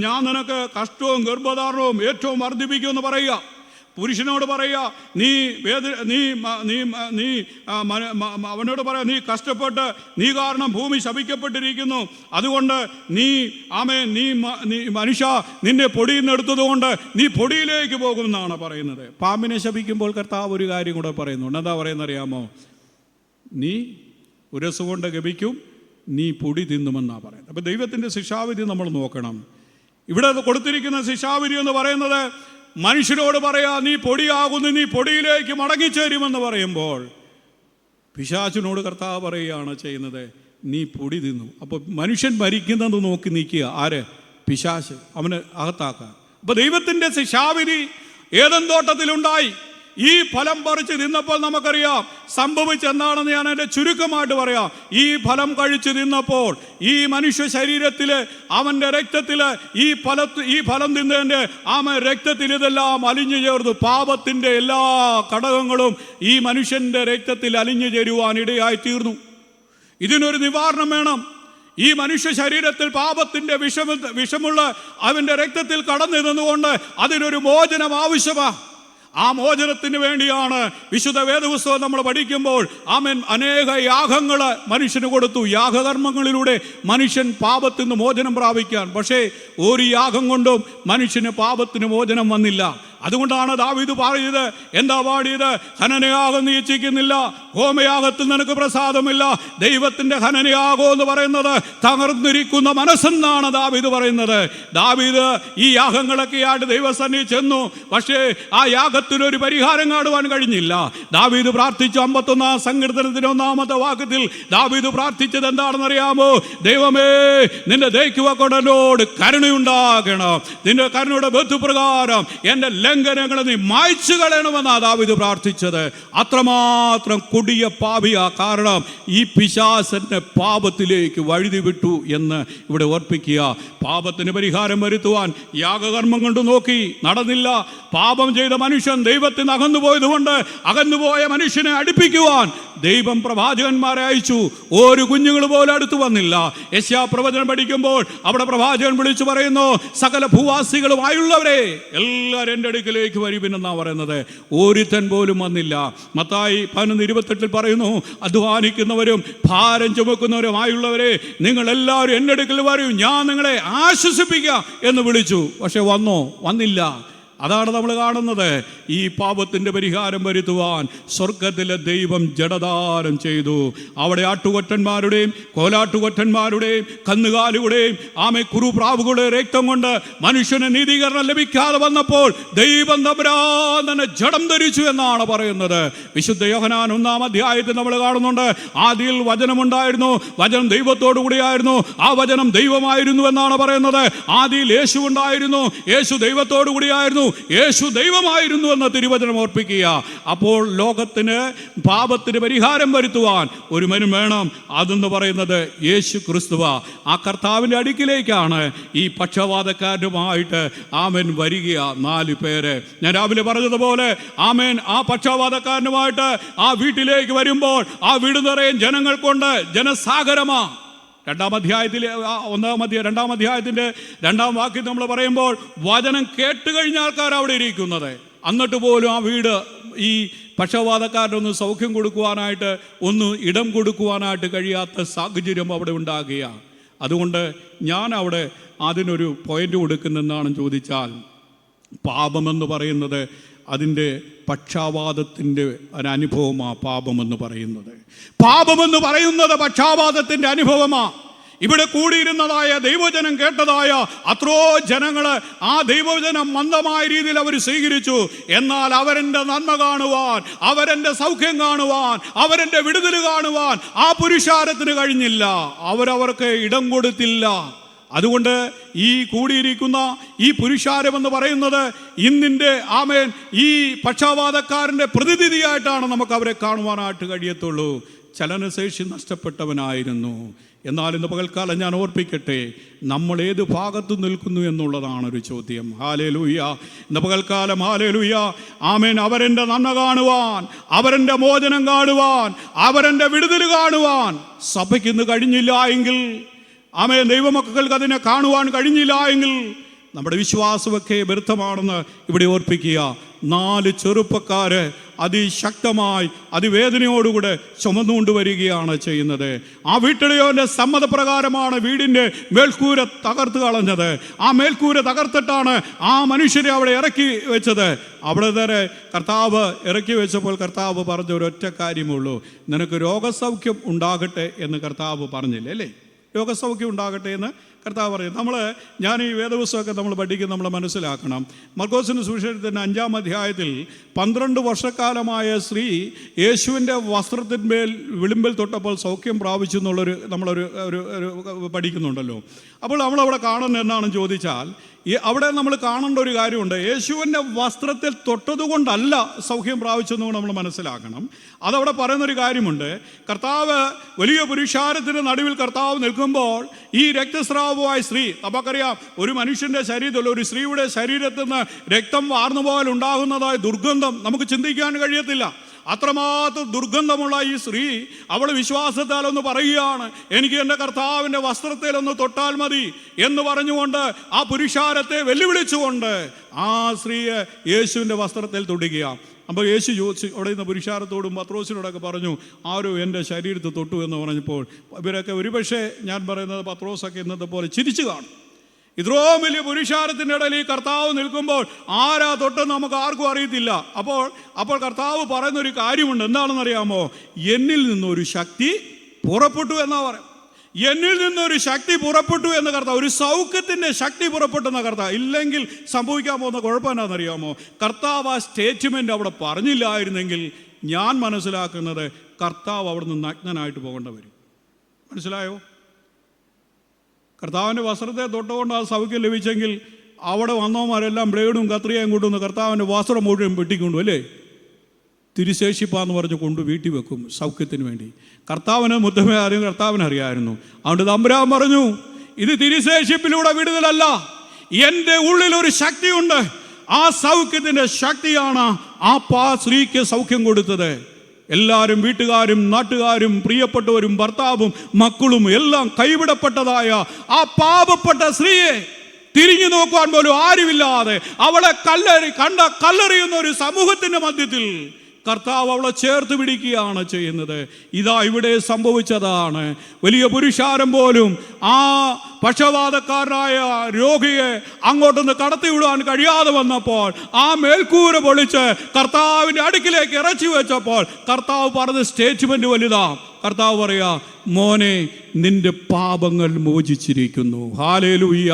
ഞാൻ നിനക്ക് കഷ്ടവും ഗർഭധാരണവും ഏറ്റവും വർദ്ധിപ്പിക്കുമെന്ന് പറയുക. പുരുഷനോട് പറയുക, അവനോട് പറയാ, നീ കഷ്ടപ്പെട്ട് നീ കാരണം ഭൂമി ശപിക്കപ്പെട്ടിരിക്കുന്നു, അതുകൊണ്ട് നീ മനുഷ്യ നിന്നെ പൊടിയിൽ നിന്ന് എടുത്തതുകൊണ്ട് നീ പൊടിയിലേക്ക് പോകുമെന്നാണ് പറയുന്നത്. പാമ്പിനെ ശപിക്കുമ്പോൾ കർത്താവ് ഒരു കാര്യം കൂടെ പറയുന്നുണ്ട്. എന്താ പറയുന്നറിയാമോ? നീ ഉരസ് കൊണ്ട് ഗമിക്കും, നീ പൊടി തിന്നുമെന്നാണ് പറയുന്നത്. അപ്പം ദൈവത്തിൻ്റെ ശിക്ഷാവിധി നമ്മൾ നോക്കണം. ഇവിടെ കൊടുത്തിരിക്കുന്ന ശിക്ഷാവിധി എന്ന് പറയുന്നത് മനുഷ്യരോട് പറയാ, നീ പൊടിയാകുന്നു, നീ പൊടിയിലേക്ക് മടങ്ങിച്ചേരുമെന്ന് പറയുമ്പോൾ പിശാചിനോട് കർത്താവ് പറയുകയാണ് ചെയ്യുന്നത്, നീ പൊടി തിന്നു. അപ്പോൾ മനുഷ്യൻ മരിക്കുന്നത് നോക്കി നിൽക്കുക. ആര്? പിശാച്. അവന് അകത്താക്കുക. അപ്പോൾ ദൈവത്തിൻ്റെ ശിക്ഷാവിധി ഏദൻ തോട്ടത്തിലുണ്ടായി. ഈ ഫലം പറിച്ച് തിന്നപ്പോൾ നമുക്കറിയാം സംഭവിച്ചെന്താണെന്ന് ഞാൻ എൻ്റെ ചുരുക്കമായിട്ട് പറയാം. ഈ ഫലം കഴിച്ച് തിന്നപ്പോൾ ഈ മനുഷ്യ ശരീരത്തിൽ അവൻ്റെ രക്തത്തിൽ ഈ ഫലം തിന്നതിൻ്റെ രക്തത്തിൽ ഇതെല്ലാം അലിഞ്ഞു ചേർന്നു. പാപത്തിൻ്റെ എല്ലാ ഘടകങ്ങളും ഈ മനുഷ്യൻ്റെ രക്തത്തിൽ അലിഞ്ഞു ചേരുവാൻ ഇടയായി തീർന്നു. ഇതിനൊരു നിവാരണം വേണം. ഈ മനുഷ്യ ശരീരത്തിൽ പാപത്തിൻ്റെ വിഷമുള്ള അവൻ്റെ രക്തത്തിൽ കടന്നു നിന്നുകൊണ്ട് അതിനൊരു മോചനം ആവശ്യമാണ്. ആ മോചനത്തിന് വേണ്ടിയാണ് വിശുദ്ധ വേദപുസ്തകം നമ്മൾ പഠിക്കുമ്പോൾ അനേക യാഗങ്ങൾ മനുഷ്യന് കൊടുത്തു. യാഗകർമ്മങ്ങളിലൂടെ മനുഷ്യൻ പാപത്തിൽ നിന്ന് മോചനം പ്രാപിക്കാൻ. പക്ഷേ ഒരു യാഗം കൊണ്ടും മനുഷ്യന് പാപത്തിന് മോചനം വന്നില്ല. അതുകൊണ്ടാണ് ദാവീദ് പാടിയത്, എന്താ പാടിയത്? ഹനനയാഗം നീ ഇച്ഛിക്കുന്നില്ല, ഹോമയാഗത്തിൽ നിനക്ക് പ്രസാദമില്ല. ദൈവത്തിൻ്റെ ഹനനയാഗം എന്ന് പറയുന്നത് തകർന്നിരിക്കുന്ന മനസ്സെന്നാണ് ദാവീദ് പറയുന്നത്. ദാവീദ് ഈ യാഗങ്ങളൊക്കെ ആയിട്ട് ദൈവസന്നിധി ചെന്നു. പക്ഷേ ആ യാഗത്തിനൊരു പരിഹാരം കാണുവാൻ കഴിഞ്ഞില്ല. ദാവീദ് പ്രാർത്ഥിച്ചു. 51-ാം സങ്കീർത്തനത്തിൻ്റെ 1-ാമത്തെ വാക്യത്തിൽ ദാവീദ് പ്രാർത്ഥിച്ചത് എന്താണെന്നറിയാമോ? ദൈവമേ, നിന്റെ ദൈവക്കൊടനോട് കരുണയുണ്ടാകണം, നിന്റെ കരുണയുടെ ബന്ധുപ്രകാരം എൻ്റെ ലംഘനങ്ങളെ നീ മായ്ച്ചു കളയണമെന്നാണ് ദാവീദ് പ്രാർത്ഥിച്ചത്. അത്രമാത്രം കൊടിയ പാപിയാ. കാരണം ഈ പിശാചന്റെ പാപത്തിലേക്ക് വഴുതി വിട്ടു എന്ന് ഇവിടെ ഓർപ്പിക്കുക. പാപത്തിന് പരിഹാരം വരുത്തുവാൻ യാഗകർമ്മം കൊണ്ട് നോക്കി, നടന്നില്ല. പാപം ചെയ്ത മനുഷ്യൻ ദൈവത്തിൽ നിന്ന് അകന്നുപോയതുകൊണ്ട് അകന്നുപോയ മനുഷ്യനെ അടുപ്പിക്കുവാൻ ദൈവം പ്രവാചകന്മാരെ അയച്ചു. ഒരു കുഞ്ഞുങ്ങൾ പോലും അടുത്തു വന്നില്ല. യെശയ്യാ പ്രവചനം പഠിക്കുമ്പോൾ അവിടെ പ്രവാചകൻ വിളിച്ചു പറയുന്നു, സകല ഭൂവാസികളുമായുള്ളവരെ എല്ലാവരും എൻ്റെ അടുക്കിലേക്ക് വരുവിനെന്നാണ് പറയുന്നത്. ഒരുത്തൻ പോലും വന്നില്ല. മത്തായി 11:28 പറയുന്നു, അധ്വാനിക്കുന്നവരും ഭാരം ചുമക്കുന്നവരുമായുള്ളവരെ നിങ്ങൾ എല്ലാവരും എൻ്റെ അടുക്കൽ വരൂ, ഞാൻ നിങ്ങളെ ആശ്വസിപ്പിക്കാം എന്ന് വിളിച്ചു. പക്ഷെ വന്നില്ല. അതാണ് നമ്മൾ കാണുന്നത്. ഈ പാപത്തിൻ്റെ പരിഹാരം വരുത്തുവാൻ സ്വർഗത്തിലെ ദൈവം ജഡധാരം ചെയ്തു. അവിടെ ആട്ടുകൊറ്റന്മാരുടെയും കോലാട്ടുകൊറ്റന്മാരുടെയും കന്നുകാലികളുടെയും കുറുപ്രാവുകളുടെ രക്തം കൊണ്ട് മനുഷ്യന് നീതീകരണം ലഭിക്കാതെ വന്നപ്പോൾ ദൈവം തമ്പുരാൻ തന്നെ ജഡം ധരിച്ചു എന്നാണ് പറയുന്നത്. വിശുദ്ധ യോഹന്നാൻ 1-ാം അധ്യായത്തിൽ നമ്മൾ കാണുന്നുണ്ട്, ആദിയിൽ വചനമുണ്ടായിരുന്നു, വചനം ദൈവത്തോടു കൂടിയായിരുന്നു, ആ വചനം ദൈവമായിരുന്നു എന്നാണ് പറയുന്നത്. ആദിയിൽ യേശു ഉണ്ടായിരുന്നു, യേശു ദൈവത്തോടു കൂടിയായിരുന്നു, യേശു ദൈവമായിരുന്നു എന്ന തിരുവചനം ഓർപ്പിക്കുക. അപ്പോൾ ലോകത്തിന് പാപത്തിന് പരിഹാരം വരുത്തുവാൻ ഒരു മനുഷ്യൻ വേണം. അതെന്ന് പറയുന്നത് യേശു ക്രിസ്തുവാ. ആ കർത്താവിൻ്റെ അടുക്കിലേക്കാണ് ഈ പക്ഷവാതക്കാരുമായിട്ട് വരിക 4 പേര്. ഞാൻ രാവിലെ പറഞ്ഞതുപോലെ ആ പക്ഷവാതക്കാരനുമായിട്ട് ആ വീട്ടിലേക്ക് വരുമ്പോൾ ആ വീട് നിറയെ ജനങ്ങൾ കൊണ്ട് ജനസാഗരമാ. 2-ാം അധ്യായത്തിലെ 2-ാം അധ്യായത്തിൻ്റെ 2-ാം വാക്യം നമ്മൾ പറയുമ്പോൾ വചനം കേട്ട് കഴിഞ്ഞ ആൾക്കാർ അവിടെ ഇരിക്കുന്നത്. എന്നിട്ട് പോലും ആ വീട് ഈ പക്ഷവാതക്കാരനൊന്ന് സൗഖ്യം കൊടുക്കുവാനായിട്ട്, ഒന്ന് ഇടം കൊടുക്കുവാനായിട്ട് കഴിയാത്ത സാഹചര്യം അവിടെ ഉണ്ടാകുകയാണ്. അതുകൊണ്ട് ഞാൻ അവിടെ അതിനൊരു പോയിന്റ് കൊടുക്കുന്നെന്നാണെന്ന് ചോദിച്ചാൽ, പാപമെന്ന് പറയുന്നത് അതിൻ്റെ പക്ഷാപാതത്തിൻ്റെ ഒരനുഭവമാണ്. പാപമെന്ന് പറയുന്നത് പക്ഷാപാതത്തിൻ്റെ അനുഭവമാണ്. ഇവിടെ കൂടിയിരുന്നതായ ദൈവജനം കേട്ടതായ അത്രോ ജനങ്ങൾ ആ ദൈവജനം മന്ദമായ രീതിയിൽ അവർ സ്വീകരിച്ചു. എന്നാൽ അവരെൻ്റെ നന്മ കാണുവാൻ, അവരെൻ്റെ സൗഖ്യം കാണുവാൻ, അവരെൻ്റെ വിടുതൽ കാണുവാൻ ആ പുരുഷാരത്തിന് കഴിഞ്ഞില്ല. അവർക്ക് ഇടം കൊടുത്തില്ല. അതുകൊണ്ട് ഈ കൂടിയിരിക്കുന്ന ഈ പുരുഷാരമെന്ന് പറയുന്നത് ഇന്നിൻ്റെ ആമേൻ ഈ പക്ഷാപാതക്കാരൻ്റെ പ്രതിനിധിയായിട്ടാണ് നമുക്ക് അവരെ കാണുവാനായിട്ട് കഴിയത്തുള്ളൂ. ചലനശേഷി നഷ്ടപ്പെട്ടവനായിരുന്നു. എന്നാൽ ഇന്ന് പകൽക്കാലം ഞാൻ ഓർപ്പിക്കട്ടെ, നമ്മൾ ഏത് ഭാഗത്ത് നിൽക്കുന്നു എന്നുള്ളതാണ് ഒരു ചോദ്യം. ഹല്ലേലൂയ. ഇന്ന് പകൽക്കാലം ഹല്ലേലൂയ ആമേൻ അവരെൻ്റെ നന്മ കാണുവാൻ, അവരെൻ്റെ മോചനം കാണുവാൻ, അവരെൻ്റെ വിടുതൽ കാണുവാൻ സഭയ്ക്ക് ഇന്ന് കഴിഞ്ഞില്ല എങ്കിൽ, ആമേൻ ദൈവമക്കൾക്ക് അതിനെ കാണുവാൻ കഴിഞ്ഞില്ല എങ്കിൽ നമ്മുടെ വിശ്വാസമൊക്കെ വ്യർത്ഥമാണെന്ന് ഇവിടെ ഓർപ്പിക്കുക. 4 ചെറുപ്പക്കാര് അതിശക്തമായി അതിവേദനയോടുകൂടെ ചുമന്നുകൊണ്ട് വരികയാണ് ചെയ്യുന്നത്. ആ വീട്ടിലെയോൻ്റെ സമ്മതപ്രകാരമാണ് വീടിൻ്റെ മേൽക്കൂര തകർത്ത് കളഞ്ഞത്. ആ മേൽക്കൂര തകർത്തിട്ടാണ് ആ മനുഷ്യരെ അവിടെ ഇറക്കി വെച്ചത്. അവിടെ നേരെ കർത്താവ് ഇറക്കി വെച്ചപ്പോൾ കർത്താവ് പറഞ്ഞ ഒരൊറ്റ കാര്യമുള്ളൂ, നിനക്ക് രോഗസൗഖ്യം ഉണ്ടാകട്ടെ എന്ന് കർത്താവ് പറഞ്ഞില്ലേ അല്ലേ? രോഗസൗഖ്യം ഉണ്ടാകട്ടെ എന്ന് കർത്താവ് പറയും. ഞാൻ ഈ വേദപുസ്തകമൊക്കെ നമ്മൾ പഠിക്കും, നമ്മൾ മനസ്സിലാക്കണം. മർക്കോസിൻ്റെ സുവിശേഷത്തിൻ്റെ 5-ാം അധ്യായത്തിൽ 12 വർഷക്കാലമായ സ്ത്രീ യേശുവിൻ്റെ വസ്ത്രത്തിന്മേൽ വിളിമ്പിൽ തൊട്ടപ്പോൾ സൗഖ്യം പ്രാപിച്ചു എന്നുള്ളൊരു നമ്മളൊരു പഠിക്കുന്നുണ്ടല്ലോ. അപ്പോൾ നമ്മളവിടെ കാണുന്നത് എന്താണെന്ന് ചോദിച്ചാൽ, അവിടെ നമ്മൾ കാണേണ്ട ഒരു കാര്യമുണ്ട്. യേശുവിൻ്റെ വസ്ത്രത്തിൽ തൊട്ടതുകൊണ്ടല്ല സൗഖ്യം പ്രാപിച്ചെന്നുകൊണ്ട് നമ്മൾ മനസ്സിലാക്കണം. അതവിടെ പറയുന്നൊരു കാര്യമുണ്ട്. കർത്താവ് വലിയ പുരുഷാരത്തിൻ്റെ നടുവിൽ കർത്താവ് നിൽക്കുമ്പോൾ ഈ രക്തസ്രാവമായ സ്ത്രീ, നമുക്കറിയാം ഒരു മനുഷ്യൻ്റെ ശരീരത്തിൽ, ഒരു സ്ത്രീയുടെ ശരീരത്തിൽ നിന്ന് രക്തം വാർന്നു പോയാൽ ഉണ്ടാകുന്നതായ ദുർഗന്ധം നമുക്ക് ചിന്തിക്കാൻ കഴിയത്തില്ല. അത്രമാത്രം ദുർഗന്ധമുള്ള ഈ സ്ത്രീ അവൾ വിശ്വാസത്താൽ ഒന്ന് പറയുകയാണ്, എനിക്ക് എൻ്റെ കർത്താവിൻ്റെ വസ്ത്രത്തിലൊന്ന് തൊട്ടാൽ മതി എന്ന് പറഞ്ഞുകൊണ്ട് ആ പുരുഷാരത്തെ വെല്ലുവിളിച്ചുകൊണ്ട് ആ സ്ത്രീയെ യേശുവിൻ്റെ വസ്ത്രത്തിൽ തൊടുകയാണ്. അപ്പോൾ യേശു ചോദിച്ചു, അവിടെ നിന്ന് പുരുഷാരത്തോടും പത്രോസിനോടൊക്കെ പറഞ്ഞു, ആരോ എൻ്റെ ശരീരത്തിൽ തൊട്ടു എന്ന് പറഞ്ഞപ്പോൾ ഇവരൊക്കെ ഒരുപക്ഷെ ഞാൻ പറയുന്നത് പത്രോസൊക്കെ ഇന്നത്തെ പോലെ ചിരിച്ചു കാണും. ഇത്രയും വലിയ പുരുഷാരത്തിൻ്റെ ഇടയിൽ ഈ കർത്താവ് നിൽക്കുമ്പോൾ ആരാ തൊട്ടെന്ന് നമുക്ക് ആർക്കും അറിയത്തില്ല. അപ്പോൾ കർത്താവ് പറയുന്നൊരു കാര്യമുണ്ട്. എന്താണെന്നറിയാമോ? എന്നിൽ നിന്നൊരു ശക്തി പുറപ്പെട്ടു എന്നാ പറയാം. എന്നിൽ നിന്നൊരു ശക്തി പുറപ്പെട്ടു എന്ന കർത്താവ്, ഒരു സൗഖ്യത്തിൻ്റെ ശക്തി പുറപ്പെട്ടെന്ന കർത്താവ്. ഇല്ലെങ്കിൽ സംഭവിക്കാൻ പോകുന്ന കുഴപ്പം എന്താണെന്നറിയാമോ? കർത്താവ് ആ സ്റ്റേറ്റ്മെൻ്റ് അവിടെ പറഞ്ഞില്ലായിരുന്നെങ്കിൽ ഞാൻ മനസ്സിലാക്കുന്നത് കർത്താവ് അവിടെ നിന്ന് നഗ്നനായിട്ട് പോകേണ്ടി വരും. മനസ്സിലായോ? കർത്താവിൻ്റെ വസ്ത്രത്തെ തൊട്ടുകൊണ്ട് ആ സൗഖ്യം ലഭിച്ചെങ്കിൽ അവിടെ വന്നവന്മാരെല്ലാം ബ്ലേഡും കത്രികയും കൊണ്ടുവന്ന് കർത്താവിൻ്റെ വസ്ത്രം മുഴുവൻ വെട്ടിക്കൊണ്ടു അല്ലേ, തിരുശേഷിപ്പാന്ന് പറഞ്ഞ് കൊണ്ട് വീട്ടിൽ വെക്കും സൗഖ്യത്തിന് വേണ്ടി. കർത്താവിന് മുത്തമേ അറിയും, കർത്താവിനറിയായിരുന്നു. അതുകൊണ്ട് തമ്പുരാൻ പറഞ്ഞു, ഇത് തിരുശേഷിപ്പിലൂടെ വിടുതലല്ല, എൻ്റെ ഉള്ളിലൊരു ശക്തിയുണ്ട്. ആ സൗഖ്യത്തിൻ്റെ ശക്തിയാണ് ആ സ്ത്രീക്ക് സൗഖ്യം കൊടുത്തത്. എല്ലാവരും, വീട്ടുകാരും നാട്ടുകാരും പ്രിയപ്പെട്ടവരും ഭർത്താവും മക്കളും എല്ലാം കൈവിടപ്പെട്ടതായ ആ പാപപ്പെട്ട സ്ത്രീയെ തിരിഞ്ഞു നോക്കുവാൻ പോലും ആരുമില്ലാതെ അവളെ കല്ലെറിയുന്ന ഒരു സമൂഹത്തിന്റെ മധ്യത്തിൽ കർത്താവ് അവളെ ചേർത്ത് പിടിക്കുകയാണ് ചെയ്യുന്നത്. ഇതാ ഇവിടെ സംഭവിച്ചതാണ്. വലിയ പുരുഷാരം പോലും ആ പക്ഷപാതക്കാരനായ രോഗിയെ അങ്ങോട്ടൊന്ന് കടത്തിവിടാൻ കഴിയാതെ വന്നപ്പോൾ ആ മേൽക്കൂര പൊളിച്ച് കർത്താവിൻ്റെ അടുക്കിലേക്ക് ഇറച്ചി വെച്ചപ്പോൾ കർത്താവ് പറഞ്ഞ സ്റ്റേറ്റ്മെന്റ് വലുതാ. കർത്താവ് പറയാ, മോനെ നിന്റെ പാപങ്ങൾ മോചിച്ചിരിക്കുന്നു. ഹല്ലേലൂയ.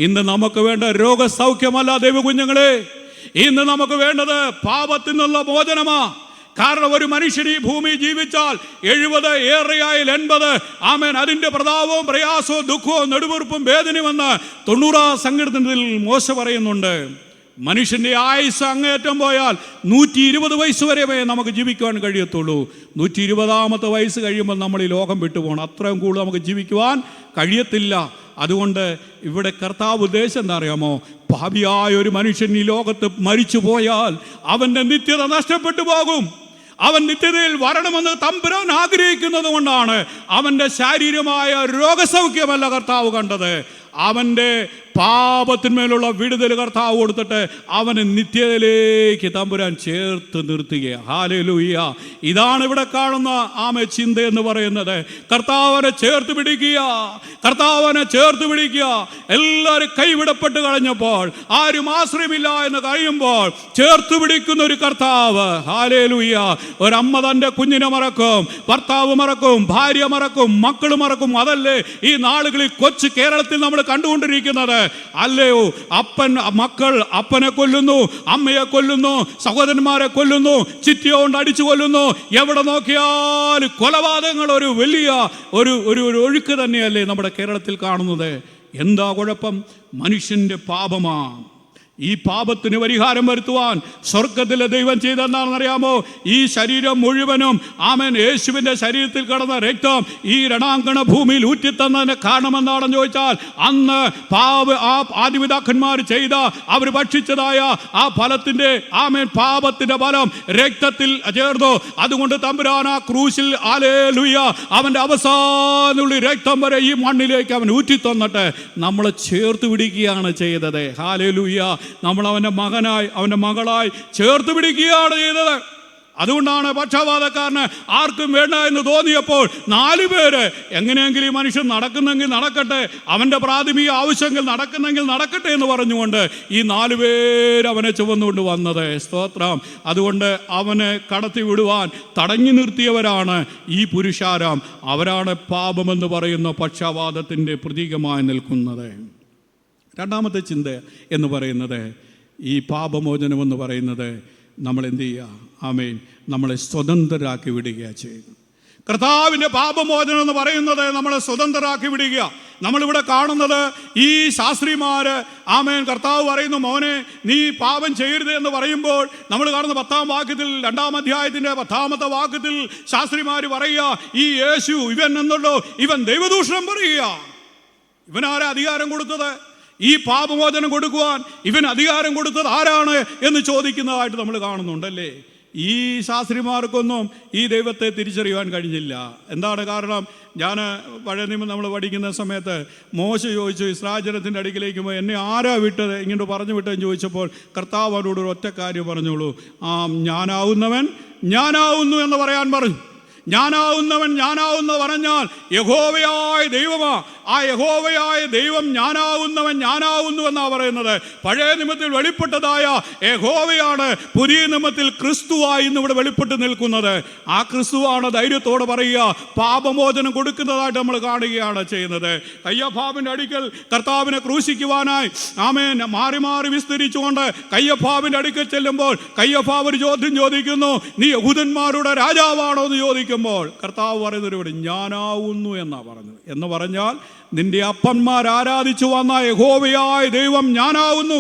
ഇന്ന് നമുക്ക് വേണ്ട രോഗസൗഖ്യമല്ല ദൈവകുഞ്ഞുങ്ങളെ, ഇന്ന് നമുക്ക് വേണ്ടത് പാപത്തിൽ നിന്നുള്ള മോചനമാ. കാരണം ഒരു മനുഷ്യൻ ഈ ഭൂമി ജീവിച്ചാൽ 70 ഏറെയായാൽ 80, ആമേൻ, അതിൻ്റെ പ്രതാപവും പ്രയാസവും ദുഃഖവും നെടുവീർപ്പും വേദനയുമെന്ന് 90-ാം സങ്കീർത്തനത്തിൽ മോശ പറയുന്നുണ്ട്. മനുഷ്യൻ്റെ ആയുസ് അങ്ങേറ്റം പോയാൽ 120 വയസ്സ് വരെ നമുക്ക് ജീവിക്കുവാൻ കഴിയത്തുള്ളൂ. 120-ാമത്തെ വയസ്സ് കഴിയുമ്പോൾ നമ്മൾ ഈ ലോകം വിട്ടുപോകണം. അത്രയും കൂടുതൽ നമുക്ക് ജീവിക്കുവാൻ കഴിയത്തില്ല. അതുകൊണ്ട് ഇവിടെ കർത്താവ് ഉദ്ദേശം എന്താ അറിയാമോ? പാപിയായ ഒരു മനുഷ്യൻ ഈ ലോകത്ത് മരിച്ചു പോയാൽ അവൻ്റെ നിത്യത നഷ്ടപ്പെട്ടു പോകും. അവൻ നിത്യതയിൽ വരണമെന്ന് തമ്പുരാൻ ആഗ്രഹിക്കുന്നത് കൊണ്ടാണ് അവൻ്റെ ശാരീരികമായ രോഗസൗഖ്യമല്ല കർത്താവ് കണ്ടത്, അവൻ്റെ പാപത്തിന്മേലുള്ള വിടുതൽ കർത്താവ് കൊടുത്തിട്ട് അവനെ നിത്യതയിലേക്ക് തമ്പുരാൻ ചേർത്ത് നിർത്തുക. ഹല്ലേലൂയ. ഇതാണ് ഇവിടെ കാണുന്ന ചിന്ത എന്ന് പറയുന്നത്. കർത്താവിനെ ചേർത്ത് പിടിക്കുക, കർത്താവിനെ ചേർത്ത് പിടിക്കുക. എല്ലാവരും കൈവിടപ്പെട്ട് കളഞ്ഞപ്പോൾ, ആരും ആശ്രയമില്ല എന്ന് കഴിയുമ്പോൾ ചേർത്ത് പിടിക്കുന്ന ഒരു കർത്താവ്. ഹല്ലേലൂയ. ഒരമ്മ തൻ്റെ കുഞ്ഞിനെ മറക്കും, ഭർത്താവ് മറക്കും, ഭാര്യ മറക്കും, മക്കൾ മറക്കും. അതല്ലേ ഈ നാളുകളിൽ കൊച്ചു കേരളത്തിൽ നമ്മൾ കണ്ടുകൊണ്ടിരിക്കുന്നത്. അല്ലയോ, മക്കൾ അപ്പനെ കൊല്ലുന്നു, അമ്മയെ കൊല്ലുന്നു, സഹോദരന്മാരെ കൊല്ലുന്നു, ചിറ്റിയോണ്ട് അടിച്ചു കൊല്ലുന്നു. എവിടെ നോക്കിയാലും കൊലപാതകങ്ങൾ ഒരു വലിയ ഒരു ഒഴുക്ക് തന്നെയല്ലേ നമ്മുടെ കേരളത്തിൽ കാണുന്നത്. എന്താ കുഴപ്പം? മനുഷ്യൻ്റെ പാപമാണ്. ഈ പാപത്തിന് പരിഹാരം വരുത്തുവാൻ സ്വർഗത്തിലെ ദൈവം ചെയ്തെന്താണെന്നറിയാമോ? ഈ ശരീരം മുഴുവനും ആമേൻ യേശുവിൻ്റെ ശരീരത്തിൽ കിടന്ന രക്തം ഈ രണാങ്കണ ഭൂമിയിൽ ഊറ്റിത്തന്നതിന് കാരണമെന്താണെന്ന് ചോദിച്ചാൽ, അന്ന് ആ ആദിപിതാക്കന്മാർ ചെയ്ത അവർ ഭക്ഷിച്ചതായ ആ ഫലത്തിൻ്റെ ആമേൻ പാപത്തിൻ്റെ ഫലം രക്തത്തിൽ ചേർന്നു. അതുകൊണ്ട് തമ്പുരാൻ ആ ക്രൂശിൽ ഹല്ലേലൂയ അവൻ്റെ അവസാനമുള്ള രക്തം വരെ ഈ മണ്ണിലേക്ക് അവൻ ഊറ്റിത്തന്നിട്ട് നമ്മളെ ചേർത്ത് പിടിക്കുകയാണ് ചെയ്തത്. ഹല്ലേലൂയ. നമ്മൾ അവൻ്റെ മകനായി അവൻ്റെ മകളായി ചേർത്ത് പിടിക്കുകയാണ് ചെയ്തത്. അതുകൊണ്ടാണ് പക്ഷപാതക്കാരന് ആർക്കും വേണ്ട എന്ന് തോന്നിയപ്പോൾ 4 പേര് എങ്ങനെയെങ്കിലും ഈ മനുഷ്യൻ നടക്കുന്നെങ്കിൽ നടക്കട്ടെ, അവൻ്റെ പ്രാഥമിക ആവശ്യങ്ങൾ നടക്കുന്നെങ്കിൽ നടക്കട്ടെ എന്ന് പറഞ്ഞുകൊണ്ട് ഈ 4 പേര് അവനെ ചുവന്നുകൊണ്ട് വന്നത്. സ്തോത്രം. അതുകൊണ്ട് അവനെ കടത്തി വിടുവാൻ തടഞ്ഞു നിർത്തിയവരാണ് ഈ പുരുഷാരം. അവരാണ് പാപമെന്ന് പറയുന്ന പക്ഷപാതത്തിൻ്റെ പ്രതീകമായി നിൽക്കുന്നത്. രണ്ടാമത്തെ ചിന്ത എന്ന് പറയുന്നത്, ഈ പാപമോചനമെന്ന് പറയുന്നത് നമ്മൾ എന്ത് ചെയ്യുക? ആമേൻ, നമ്മളെ സ്വതന്ത്രരാക്കി വിടുകയാണ് ചെയ്യുന്നത്. കർത്താവിൻ്റെ പാപമോചനം എന്ന് പറയുന്നത് നമ്മളെ സ്വതന്ത്രരാക്കി വിടുക. നമ്മളിവിടെ കാണുന്നത് ഈ ശാസ്ത്രിമാർ ആമേൻ കർത്താവ് പറയുന്നു, മോനെ നീ പാപം ചെയ്യരുത് എന്ന് പറയുമ്പോൾ നമ്മൾ കാണുന്ന 10-ാം വാക്യത്തിൽ 2-ാം അധ്യായത്തിൻ്റെ 10-ാമത്തെ വാക്യത്തിൽ ശാസ്ത്രിമാർ പറയുക, ഈ യേശു ഇവൻ എന്നുള്ളൂ, ഇവൻ ദൈവദൂഷണം പറയുക. ഇവനാരാ അധികാരം കൊടുത്തത്? ഈ പാപമോചനം കൊടുക്കുവാൻ ഇവൻ അധികാരം കൊടുത്തത് ആരാണ് എന്ന് ചോദിക്കുന്നതായിട്ട് നമ്മൾ കാണുന്നുണ്ടല്ലേ. ഈ ശാസ്ത്രിമാർക്കൊന്നും ഈ ദൈവത്തെ തിരിച്ചറിയുവാൻ കഴിഞ്ഞില്ല. എന്താണ് കാരണം? ഞാൻ പഴയ നിയമം നമ്മൾ പഠിക്കുന്ന സമയത്ത് മോശ ചോദിച്ചു, ഇസ്രായേൽ ജനത്തിൻ്റെ അടുക്കിലേക്ക് പോയി എന്നെ ആരാ വിട്ടത്, ഇങ്ങോട്ട് പറഞ്ഞു വിട്ടതെന്ന് ചോദിച്ചപ്പോൾ കർത്താവ് അവരോട് ഒരു ഒറ്റ കാര്യം പറഞ്ഞോളൂ, ഞാനാവുന്നവൻ ഞാനാവുന്നു എന്ന് പറയാൻ പറഞ്ഞു. ഞാനാവുന്നവൻ ഞാനാവുന്ന പറഞ്ഞാൽ യഹോവയായ ദൈവമാ. ആ യഹോവയായ ദൈവം ഞാനാവുന്നവൻ ഞാനാവുന്നു എന്നാണ് പറയുന്നത്. പഴയ നിയമത്തിൽ വെളിപ്പെട്ടതായ യഹോവയാണ് പുതിയ നിയമത്തിൽ ക്രിസ്തുവായി ഇന്ന് ഇവിടെ വെളിപ്പെട്ട് നിൽക്കുന്നത്. ആ ക്രിസ്തുവാണ് ധൈര്യത്തോടെ പറയുക, പാപമോചനം കൊടുക്കുന്നതായിട്ട് നമ്മൾ കാണുകയാണ് ചെയ്യുന്നത്. കയ്യഫാവിൻ്റെ അടുക്കൽ കർത്താവിനെ ക്രൂശിക്കുവാനായി ആമേൻ മാറി മാറി വിസ്തരിച്ചുകൊണ്ട് കയ്യഫാവിൻ്റെ അടുക്കൽ ചെല്ലുമ്പോൾ കയ്യഫാവ് ഒരു ചോദ്യം ചോദിക്കുന്നു, നീ യഹൂദന്മാരുടെ രാജാവാണോ എന്ന് ചോദിക്കുമ്പോൾ കർത്താവ് പറയുന്നവരോട് ഞാനാവുന്നു എന്നാ പറഞ്ഞത്. എന്ന് പറഞ്ഞാൽ നിന്റെ അപ്പന്മാർ ആരാധിച്ചു വന്ന യഹോവയായ ദൈവം ഞാനാവുന്നു,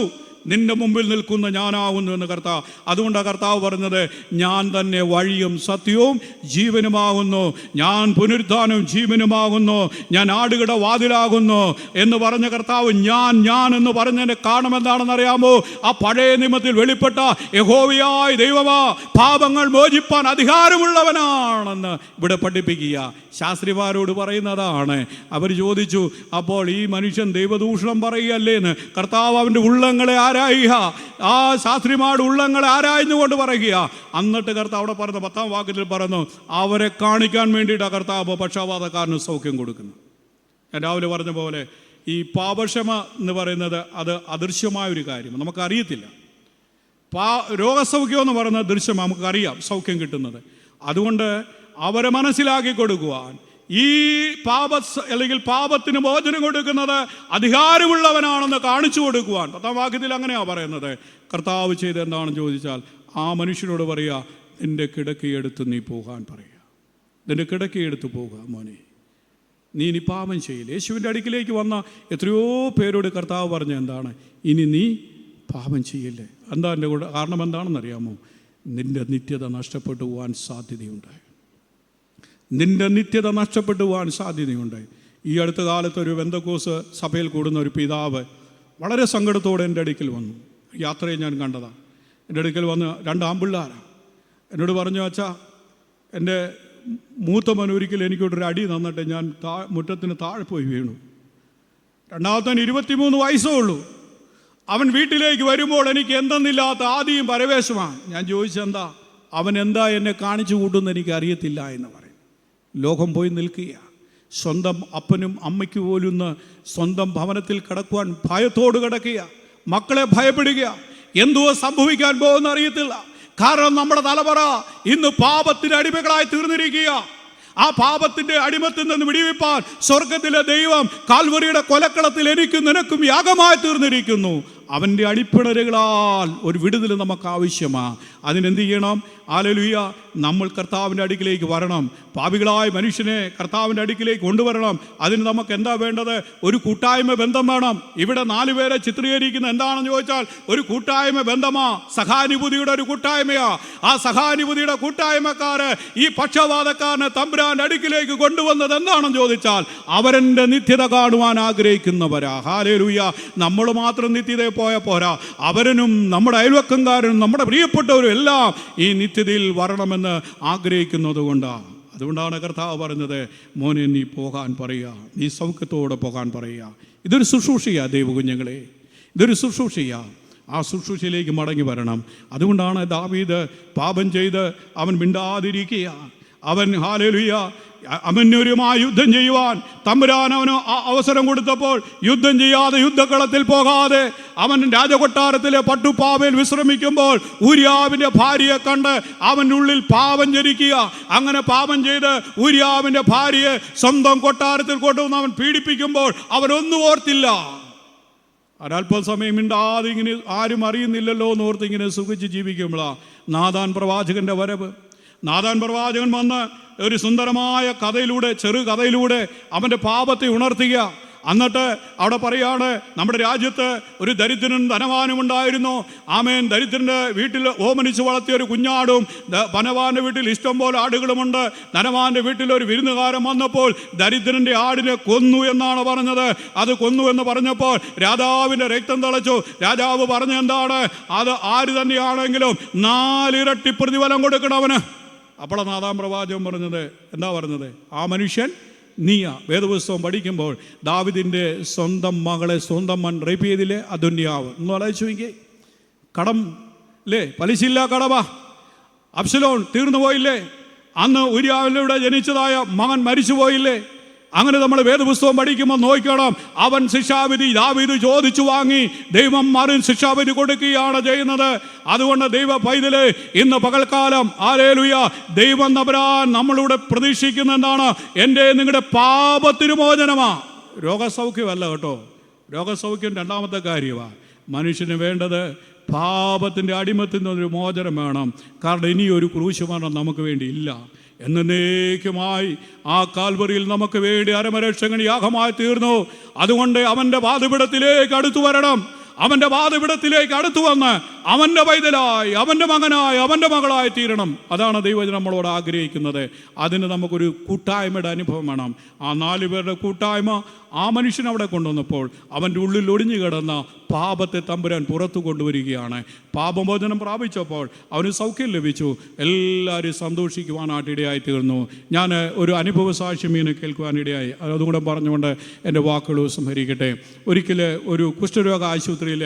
നിന്റെ മുമ്പിൽ നിൽക്കുന്ന ഞാനാവുന്നു എന്ന് കർത്താവ്. അതുകൊണ്ടാണ് കർത്താവ് പറഞ്ഞത്, ഞാൻ തന്നെ വഴിയും സത്യവും ജീവനുമാകുന്നു, ഞാൻ പുനരുത്ഥാനവും ജീവനുമാകുന്നു, ഞാൻ ആടുകളുടെ വാതിലാകുന്നു എന്ന് പറഞ്ഞ കർത്താവ് ഞാൻ എന്ന് പറഞ്ഞതിൻ്റെ കാരണം എന്താണെന്ന് അറിയാമോ? ആ പഴയ നിയമത്തിൽ വെളിപ്പെട്ട യഹോവയായ ദൈവമാ പാപങ്ങൾ മോചിപ്പാൻ അധികാരമുള്ളവനാണെന്ന് ഇവിടെ പഠിപ്പിക്കുക. ശാസ്ത്രിമാരോട് പറയുന്നതാണ്. അവർ ചോദിച്ചു, അപ്പോൾ ഈ മനുഷ്യൻ ദൈവദൂഷണം പറയുകയല്ലേന്ന്. കർത്താവ് അവൻ്റെ ഉള്ളങ്ങളെ ആരായുക, ആ ശാസ്ത്രിമാരുടെ ഉള്ളങ്ങളെ ആരായുന്നുകൊണ്ട് പറയുക. എന്നിട്ട് കർത്താവ് അവിടെ പറഞ്ഞ 10-ാം വാക്യത്തിൽ പറഞ്ഞു, അവരെ കാണിക്കാൻ വേണ്ടിയിട്ടാണ് കർത്താവ് പക്ഷപാതക്കാരന് സൗഖ്യം കൊടുക്കുന്നത്. ഞാൻ രാവിലെ പറഞ്ഞ പോലെ ഈ പാപക്ഷമ എന്ന് പറയുന്നത് അത് അദൃശ്യമായൊരു കാര്യം, നമുക്കറിയത്തില്ല. രോഗസൗഖ്യം എന്ന് പറയുന്നത് ദൃശ്യമാണ്, നമുക്കറിയാം സൗഖ്യം കിട്ടുന്നത്. അതുകൊണ്ട് അവരെ മനസ്സിലാക്കി കൊടുക്കുവാൻ, ഈ അല്ലെങ്കിൽ പാപത്തിന് മോചനം കൊടുക്കുന്നത് അധികാരമുള്ളവനാണെന്ന് കാണിച്ചു കൊടുക്കുവാൻ 10-ാം വാക്യത്തിൽ അങ്ങനെയാണ് പറയുന്നത്. കർത്താവ് ചെയ്ത് എന്താണെന്ന് ചോദിച്ചാൽ ആ മനുഷ്യനോട് പറയുക, നിന്റെ കിടക്കയെടുത്ത് നീ പോകാൻ പറയുക, നിന്റെ കിടക്കയെടുത്ത് പോകുക മോനെ, നീ ഇനി പാപം ചെയ്യില്ല. യേശുവിൻ്റെ അടുക്കിലേക്ക് വന്ന എത്രയോ പേരോട് കർത്താവ് പറഞ്ഞ എന്താണ്, ഇനി നീ പാപം ചെയ്യില്ലേ. എന്താ എൻ്റെ കൂടെ കാരണം എന്താണെന്നറിയാമോ? നിന്റെ നിത്യത നഷ്ടപ്പെട്ടു പോകാൻ സാധ്യതയുണ്ട്. നിന്റെ നിത്യത നഷ്ടപ്പെട്ടു പോകാൻ സാധ്യതയുണ്ട്. ഈ അടുത്ത കാലത്ത് ഒരു പെന്തക്കോസ്ത് സഭയിൽ കൂടുന്ന ഒരു പിതാവ് വളരെ സങ്കടത്തോടെ എൻ്റെ അടുക്കൽ വന്നു. യാത്രയെ ഞാൻ കണ്ടതാണ്. എൻ്റെ അടുക്കൽ വന്ന് 2 ആൺപിള്ളേരാണ്. എന്നോട് പറഞ്ഞു, അച്ഛാ എൻ്റെ മൂത്ത മോൻ ഒരിക്കൽ എനിക്കൊരു അടി തന്നിട്ട് ഞാൻ മുറ്റത്തിന് താഴെ പോയി വീണു. രണ്ടാമത്തവന് 23 വയസ്സേ ഉള്ളൂ. അവൻ വീട്ടിലേക്ക് വരുമ്പോൾ എനിക്ക് എന്തെന്നില്ലാത്ത ആദിയും പരവേശമാണ്. ഞാൻ ചോദിച്ചെന്താ, അവൻ എന്താ എന്നെ കാണിച്ചു കൂട്ടുമെന്ന് എനിക്ക് അറിയത്തില്ല എന്ന് പറയും. ലോകം പോയി നിൽക്കുക, സ്വന്തം അപ്പനും അമ്മയ്ക്ക് പോലും സ്വന്തം ഭവനത്തിൽ കിടക്കുവാൻ ഭയത്തോട് കിടക്കുക, മക്കളെ ഭയപ്പെടുക, എന്തോ സംഭവിക്കാൻ പോകുന്ന അറിയത്തില്ല. കാരണം നമ്മുടെ തലമുറ ഇന്ന് പാപത്തിന് അടിമകളായി തീർന്നിരിക്കുക. ആ പാപത്തിന്റെ അടിമത്തിൽ നിന്ന് വിടിവിപ്പാൻ സ്വർഗത്തിലെ ദൈവം കാൽവറിയുടെ കൊലക്കളത്തിൽ എനിക്കും നിനക്കും യാഗമായി തീർന്നിരിക്കുന്നു. അവൻ്റെ അടിപ്പിണരുകളാൽ ഒരു വിടുതൽ നമുക്ക് ആവശ്യമാണ്. അതിനെന്ത് ചെയ്യണം? ഹല്ലേലൂയ, നമ്മൾ കർത്താവിൻ്റെ അടുക്കിലേക്ക് വരണം. പാപികളായ മനുഷ്യനെ കർത്താവിൻ്റെ അടുക്കിലേക്ക് കൊണ്ടുവരണം. അതിന് നമുക്ക് എന്താ വേണ്ടത്? ഒരു കൂട്ടായ്മ ബന്ധം വേണം. ഇവിടെ 4 പേരെ ചിത്രീകരിക്കുന്ന എന്താണെന്ന് ചോദിച്ചാൽ ഒരു കൂട്ടായ്മ ബന്ധമാ, സഹാനുഭൂതിയുടെ ഒരു കൂട്ടായ്മയാ. ആ സഹാനുഭൂതിയുടെ കൂട്ടായ്മക്കാര് ഈ പക്ഷപാതക്കാരനെ തമ്പുരാന്റെ അടുക്കിലേക്ക് കൊണ്ടുവന്നത് എന്താണെന്ന് ചോദിച്ചാൽ അവരെൻ്റെ നിത്യത കാണുവാൻ ആഗ്രഹിക്കുന്നവരാ. ഹല്ലേലൂയ. നമ്മൾ മാത്രം നിത്യതയിൽ പോയ പോരാ, അവരനും നമ്മുടെ അയൽവക്കംകാരനും നമ്മുടെ പ്രിയപ്പെട്ടവരും എല്ലാം ഈ നിത്യതയിൽ വരണമെന്ന് ആഗ്രഹിക്കുന്നത് കൊണ്ടാണ്. അതുകൊണ്ടാണ് കർത്താവ് പറഞ്ഞത്, മോനെ നീ പോകാൻ പറയുക, നീ സൗഖ്യത്തോടെ പോകാൻ പറയുക. ഇതൊരു ശുശ്രൂഷയാ ദൈവകുഞ്ഞുങ്ങളെ, ഇതൊരു ശുശ്രൂഷയാ. ആ ശുശ്രൂഷയിലേക്ക് മടങ്ങി വരണം. അതുകൊണ്ടാണ് ദാവീദ് പാപം ചെയ്ത് അവൻ മിണ്ടാതിരിക്കുക. അവൻ ഹല്ലേലൂയ അമന്യരുമായി യുദ്ധം ചെയ്യുവാൻ തമ്പുരാൻ അവന് അവസരം കൊടുത്തപ്പോൾ യുദ്ധം ചെയ്യാതെ, യുദ്ധക്കളത്തിൽ പോകാതെ അവൻ രാജകൊട്ടാരത്തിലെ പട്ടുപ്പാവയിൽ വിശ്രമിക്കുമ്പോൾ ഊരിയാവിൻ്റെ ഭാര്യയെ കണ്ട് അവനുള്ളിൽ പാപം ജനിക്കുക. അങ്ങനെ പാപം ചെയ്ത് ഊരിയാവിൻ്റെ ഭാര്യയെ സ്വന്തം കൊട്ടാരത്തിൽ കൊണ്ടുവന്ന് അവൻ പീഡിപ്പിക്കുമ്പോൾ അവനൊന്നും ഓർത്തില്ല. ഒരല്പം സമയം മിണ്ടാതെ ഇങ്ങനെ ആരും അറിയുന്നില്ലല്ലോ എന്ന് ഓർത്ത് ഇങ്ങനെ സുഖിച്ച് ജീവിക്കുമ്പോഴാണ് നാഥാൻ പ്രവാചകൻ്റെ വരവ്. നാഥാൻ പ്രവാചകൻ വന്ന് ഒരു സുന്ദരമായ കഥയിലൂടെ, ചെറു കഥയിലൂടെ അവൻ്റെ പാപത്തെ ഉണർത്തുക. എന്നിട്ട് അവിടെ പറയാണ്, നമ്മുടെ രാജ്യത്ത് ഒരു ദരിദ്രനും ധനവാനും ഉണ്ടായിരുന്നു. ആമേൻ. ദരിദ്രൻ്റെ വീട്ടിൽ ഓമനിച്ച് വളർത്തിയ ഒരു കുഞ്ഞാടും, ധനവാന്റെ വീട്ടിൽ ഇഷ്ടം പോലെ ആടുകളുമുണ്ട്. ധനവാന്റെ വീട്ടിൽ ഒരു വിരുന്നുകാരൻ വന്നപ്പോൾ ദരിദ്രൻ്റെ ആടിനെ കൊന്നു എന്നാണ് പറഞ്ഞത്. അത് കൊന്നു എന്ന് പറഞ്ഞപ്പോൾ രാജാവിൻ്റെ രക്തം തിളച്ചു. രാജാവ് പറഞ്ഞ എന്താണ്? അത് ആര് തന്നെയാണെങ്കിലും 4 ഇരട്ടി പ്രതിഫലം കൊടുക്കണവന്. അപ്പോൾ നാഥാൻ പ്രവാചകൻ പറഞ്ഞത് എന്താ പറഞ്ഞത്? ആ മനുഷ്യൻ നീയാ. വേദപുസ്തകം പഠിക്കുമ്പോൾ ദാവീദിൻ്റെ സ്വന്തം മകളെ സ്വന്തം മകൻ റേപ്പ് ചെയ്തില്ലേ? അദോനിയാവ്. ഒന്ന് ആലോചിച്ച് നോക്കിയേ. കടം അല്ലേ? പലിശയില്ല കടവാ. അബ്ശലോം തീർന്നു പോയില്ലേ? അന്ന് ഊരിയാവിലൂടെ ജനിച്ചതായ മകൻ മരിച്ചു പോയില്ലേ? അങ്ങനെ നമ്മൾ വേദപുസ്തകം പഠിക്കുമ്പോൾ നോക്കണം, അവൻ ശിക്ഷാവിധി ദാവീദ് ചോദിച്ചു വാങ്ങി, ദൈവം മറും ശിക്ഷാവിധി കൊടുക്കുകയാണ് ചെയ്യുന്നത്. അതുകൊണ്ട് ദൈവ പൈതലേ, ഇന്ന് പകൽക്കാലം ഹല്ലേലൂയ, ദൈവം തമ്പുരാൻ നമ്മളിവിടെ പ്രതീക്ഷിക്കുന്ന എന്താണ്? എൻ്റെ നിങ്ങളുടെ പാപത്തിന് മോചനമാ. രോഗസൗഖ്യമല്ല കേട്ടോ. രോഗസൗഖ്യം രണ്ടാമത്തെ കാര്യമാണ്. മനുഷ്യന് വേണ്ടത് പാപത്തിൻ്റെ അടിമത്തിൽ നിന്നൊരു മോചനം വേണം. കാരണം ഇനിയൊരു ക്രൂശ് മരണം നമുക്ക് വേണ്ടി ഇല്ല. എന്നേക്കുമായി ആ കാൽവറിയിൽ നമുക്ക് വേണ്ടി അരമരക്ഷകൻ യാഗമായി തീർന്നു. അതുകൊണ്ട് അവൻ്റെ പാദപീഠത്തിലേക്ക് അടുത്തു വരണം. അവൻ്റെ പാദപീഠത്തിലേക്ക് അടുത്തു വന്ന് അവൻ്റെ പൈതലായി, അവൻ്റെ മകനായി, അവൻ്റെ മകളായി തീരണം. അതാണ് ദൈവം നമ്മളോട് ആഗ്രഹിക്കുന്നത്. അതിന് നമുക്കൊരു കൂട്ടായ്മയുടെ അനുഭവം വേണം. ആ 4 പേരുടെ കൂട്ടായ്മ ആ മനുഷ്യൻ അവിടെ കൊണ്ടുവന്നപ്പോൾ അവൻ്റെ ഉള്ളിൽ ഒടിഞ്ഞു കിടന്ന പാപത്തെ തമ്പുരാൻ പുറത്തു കൊണ്ടുവരികയാണ്. പാപമോചനം പ്രാപിച്ചപ്പോൾ അവന് സൗഖ്യം ലഭിച്ചു. എല്ലാവരും സന്തോഷിക്കുവാനായിട്ടിടയായി തീർന്നു. ഞാൻ ഒരു അനുഭവ സാക്ഷ്യം ഇങ്ങനെ കേൾക്കുവാനിടയായി. അതുകൂടെ പറഞ്ഞുകൊണ്ട് എൻ്റെ വാക്കുകൾ സംഹരിക്കട്ടെ. ഒരിക്കൽ ഒരു കുഷ്ഠരോഗ ആശുപത്രിയിൽ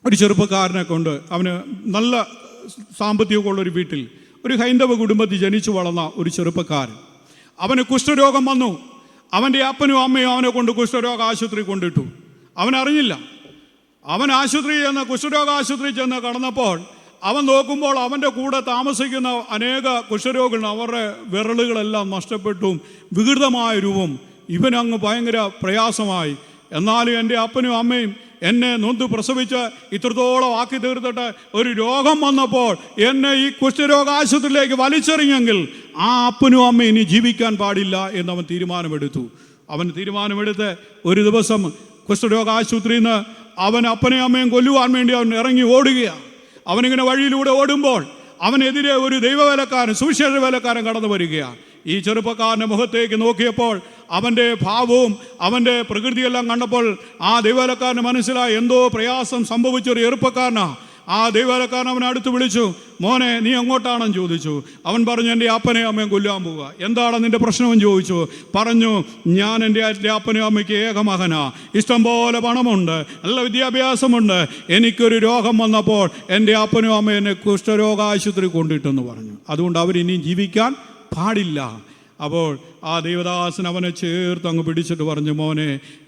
ഒരു ചെറുപ്പക്കാരനെ കൊണ്ട്, അവന് നല്ല സാമ്പത്തികമുള്ളൊരു വീട്ടിൽ ഒരു ഹൈന്ദവ കുടുംബത്തിൽ ജനിച്ചു വളർന്ന ഒരു ചെറുപ്പക്കാരൻ, അവന് കുഷ്ഠരോഗം വന്നു. അവൻ്റെ അപ്പനും അമ്മയും അവനെ കൊണ്ട് കുഷ്ഠരോഗ ആശുപത്രി കൊണ്ടിട്ടു. അവനറിഞ്ഞില്ല. അവൻ ആശുപത്രിയിൽ ചെന്ന്, കുഷ്ഠരോഗ ആശുപത്രിയിൽ ചെന്ന് കടന്നപ്പോൾ അവൻ നോക്കുമ്പോൾ അവൻ്റെ കൂടെ താമസിക്കുന്ന അനേക കുഷ്ഠരോഗികൾ, അവരുടെ വിരലുകളെല്ലാം നഷ്ടപ്പെട്ടും വികൃതമായ രൂപം. ഇവനങ്ങ് ഭയങ്കര പ്രയാസമായി. എന്നാലും എൻ്റെ അപ്പനും അമ്മയും എന്നെ നൊന്ത് പ്രസവിച്ച് ഇത്രത്തോളം ആക്കി തീർത്തിട്ട് ഒരു രോഗം വന്നപ്പോൾ എന്നെ ഈ കുഷ്ഠരോഗ ആശുപത്രിയിലേക്ക് വലിച്ചെറിഞ്ഞെങ്കിൽ ആ അപ്പനും അമ്മയും ഇനി ജീവിക്കാൻ പാടില്ല എന്നവൻ തീരുമാനമെടുത്തു. അവൻ തീരുമാനമെടുത്ത് ഒരു ദിവസം കുഷ്ഠരോഗ ആശുപത്രിയിൽ നിന്ന് അവൻ അപ്പനെയും അമ്മയും കൊല്ലുവാൻ വേണ്ടി അവൻ ഇറങ്ങി ഓടുകയാണ്. അവനിങ്ങനെ വഴിയിലൂടെ ഓടുമ്പോൾ അവനെതിരെ ഒരു ദൈവവേലക്കാരൻ, സുവിശേഷ വേലക്കാരൻ കടന്നു വരികയാണ്. ഈ ചെറുപ്പക്കാരൻ്റെ മുഖത്തേക്ക് നോക്കിയപ്പോൾ അവൻ്റെ ഭാവവും അവൻ്റെ പ്രകൃതിയെല്ലാം കണ്ടപ്പോൾ ആ ദൈവവേലക്കാരന് മനസ്സിലായി എന്തോ പ്രയാസം സംഭവിച്ചൊരു ചെറുപ്പക്കാരനാണ്. ആ ദൈവവേലക്കാരൻ അവനെ അടുത്ത് വിളിച്ചു, മോനെ നീ എങ്ങോട്ടാണെന്ന് ചോദിച്ചു. അവൻ പറഞ്ഞു, എൻ്റെ അപ്പനെയും അമ്മയും കൊല്ലാൻ പോവുക. എന്താണ് നിൻ്റെ പ്രശ്നമെന്ന് ചോദിച്ചു. പറഞ്ഞു, ഞാൻ എൻ്റെ അപ്പനും അമ്മയ്ക്ക് ഏകമകനാ, ഇഷ്ടംപോലെ പണമുണ്ട്, നല്ല വിദ്യാഭ്യാസമുണ്ട്, എനിക്കൊരു രോഗം വന്നപ്പോൾ എൻ്റെ അപ്പനും അമ്മയും എന്നെ കുഷ്ഠരോഗ ആശുപത്രി കൊണ്ടിട്ടെന്ന് പറഞ്ഞു. അതുകൊണ്ട് അവരിനിയും ജീവിക്കാൻ പാടില്ല. അപ്പോൾ ആ ദൈവദാസൻ അവനെ ചേർത്ത് അങ്ങ് പിടിച്ചിട്ട് പറഞ്ഞു, മോനെ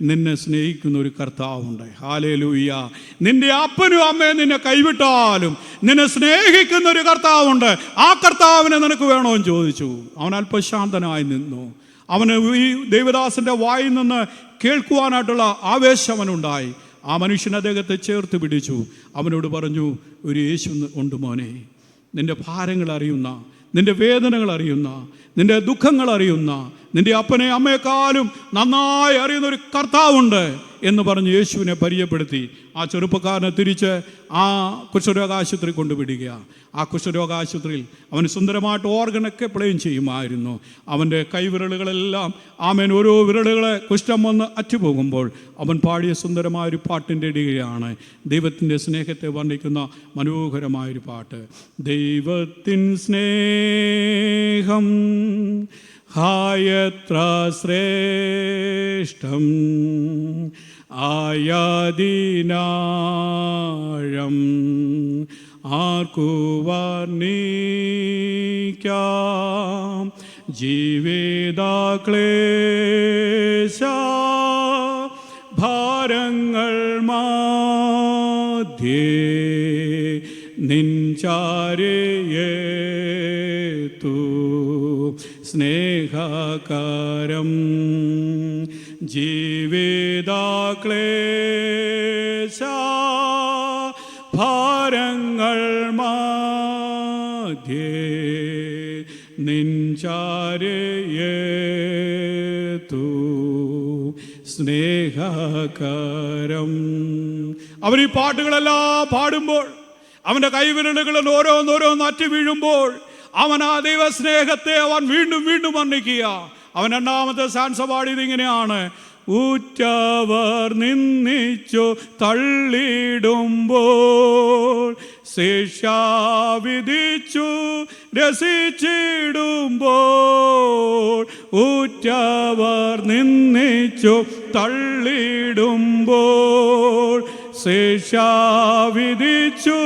നിന്നെ സ്നേഹിക്കുന്ന ഒരു കർത്താവുണ്ട്. ഹല്ലേലൂയ. നിന്റെ അപ്പനും അമ്മയും നിന്നെ കൈവിട്ടാലും നിന്നെ സ്നേഹിക്കുന്ന ഒരു കർത്താവുണ്ട്. ആ കർത്താവിനെ നിനക്ക് വേണമെന്ന് ചോദിച്ചു. അവൻ അല്പം ശാന്തനായി നിന്നു. അവന് ഈ ദൈവദാസൻ്റെ വായിൽ നിന്ന് കേൾക്കുവാനായിട്ടുള്ള ആവേശം അവനുണ്ടായി. ആ മനുഷ്യൻ അദ്ദേഹത്തെ ചേർത്ത് പിടിച്ചു. അവനോട് പറഞ്ഞു, ഒരു യേശു ഉണ്ട് മോനെ, നിൻ്റെ ഭാരങ്ങൾ അറിയുന്ന, നിൻ്റെ വേദനകൾ അറിയുന്ന, നിൻ്റെ ദുഃഖങ്ങൾ അറിയുന്ന, നിൻ്റെ അപ്പനെ അമ്മയെക്കാളും നന്നായി അറിയുന്ന ഒരു കർത്താവുണ്ട് എന്ന് പറഞ്ഞ് യേശുവിനെ പരിചയപ്പെടുത്തി ആ ചെറുപ്പക്കാരനെ തിരിച്ച് ആ കുഷ്ഠരോഗാശുപത്രി കൊണ്ടുവിടുകയാണ്. ആ കുഷ്ഠരോഗാശുപത്രിയിൽ അവന് സുന്ദരമായിട്ട് ഓർഗനൊക്കെ പ്ലേയും ചെയ്യുമായിരുന്നു. അവൻ്റെ കൈവിരലുകളെല്ലാം ആമേൻ ഓരോ വിരലുകളെ കുഷ്ഠം വന്ന് അറ്റുപോകുമ്പോൾ അവൻ പാടിയ സുന്ദരമായൊരു പാട്ടിൻ്റെ ഇടുകയാണ്. ദൈവത്തിൻ്റെ സ്നേഹത്തെ വർണ്ണിക്കുന്ന മനോഹരമായൊരു പാട്ട്. ദൈവത്തിൻ സ്നേഹം ഹായത്ര ശ്രേഷ്ഠം ആയതിനാഴം ആർക്കു വർണ്ണിക്കാം. ജീവിതക്ലേശ ഭാരങ്ങൾ മധ്യേ നിൻചാരയേതു സ്നേഹകരം. ജീവിതക്ലേശ ഭാരങ്ങൾ മധ്യേ നിൻചാരയേതു സ്നേഹകരം. അവൻ ഈ പാട്ടുകളെല്ലാം പാടുമ്പോൾ അവൻ്റെ കൈവിരലുകളിൽ ഓരോന്നോരോന്ന് അറ്റു വീഴുമ്പോൾ അവൻ ആ ദൈവസ്നേഹത്തെ അവൻ വീണ്ടും വീണ്ടും വർണ്ണിക്കുക. അവൻ രണ്ടാമത്തെ സാൻസ പാടിയത് ഇങ്ങനെയാണ്. ഉറ്റവർ നിന്ദിച്ചു തള്ളിടുമ്പോൾ ശിക്ഷ വിധിച്ചു രസിച്ചിടുമ്പോൾ, ഉറ്റവർ നിന്ദിച്ചു തള്ളിടുമ്പോൾ ശിക്ഷ വിധിച്ചു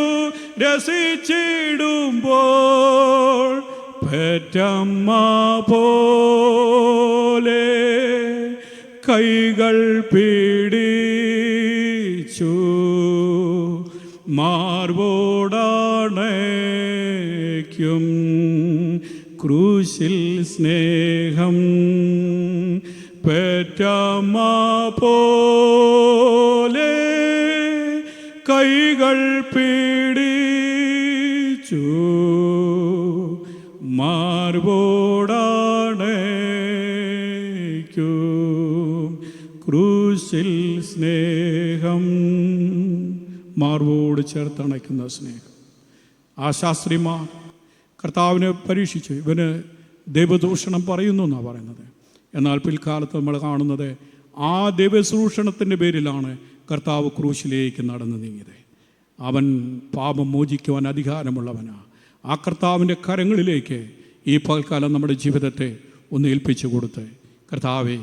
രസിച്ചിടുമ്പോൾ പെറ്റമ്മ പോലെ കൈകൾ പിടിച്ചു മാർവോടണയ്ക്കും ക്രൂശിൽ സ്നേഹം. പെറ്റമ്മ പോലെ കൈകൾ പിടിച്ചു മാർവോടണയ്ക്കും ക്രൂശിൽ സ്നേഹം. മാർവോട് ചേർത്തണയ്ക്കുന്ന സ്നേഹം. ആ ശാസ്ത്രിമാർ കർത്താവിനെ പരീക്ഷിച്ചു. ഇവന് ദൈവദൂഷണം പറയുന്നു എന്നാണ് പറയുന്നത്. എന്നാൽ പിൽക്കാലത്ത് നമ്മൾ കാണുന്നത് ആ ദൈവദൂഷണത്തിൻ്റെ പേരിലാണ് കർത്താവ് ക്രൂശിലേക്ക് നടന്നു നീങ്ങിയത്. അവൻ പാപം മോചിക്കുവാൻ അധികാരമുള്ളവനാണ്. ആ കർത്താവിൻ്റെ കരങ്ങളിലേക്ക് ഈ പൽക്കാലം നമ്മുടെ ജീവിതത്തെ ഒന്ന് ഏൽപ്പിച്ചു കൊടുത്ത്, കർത്താവേ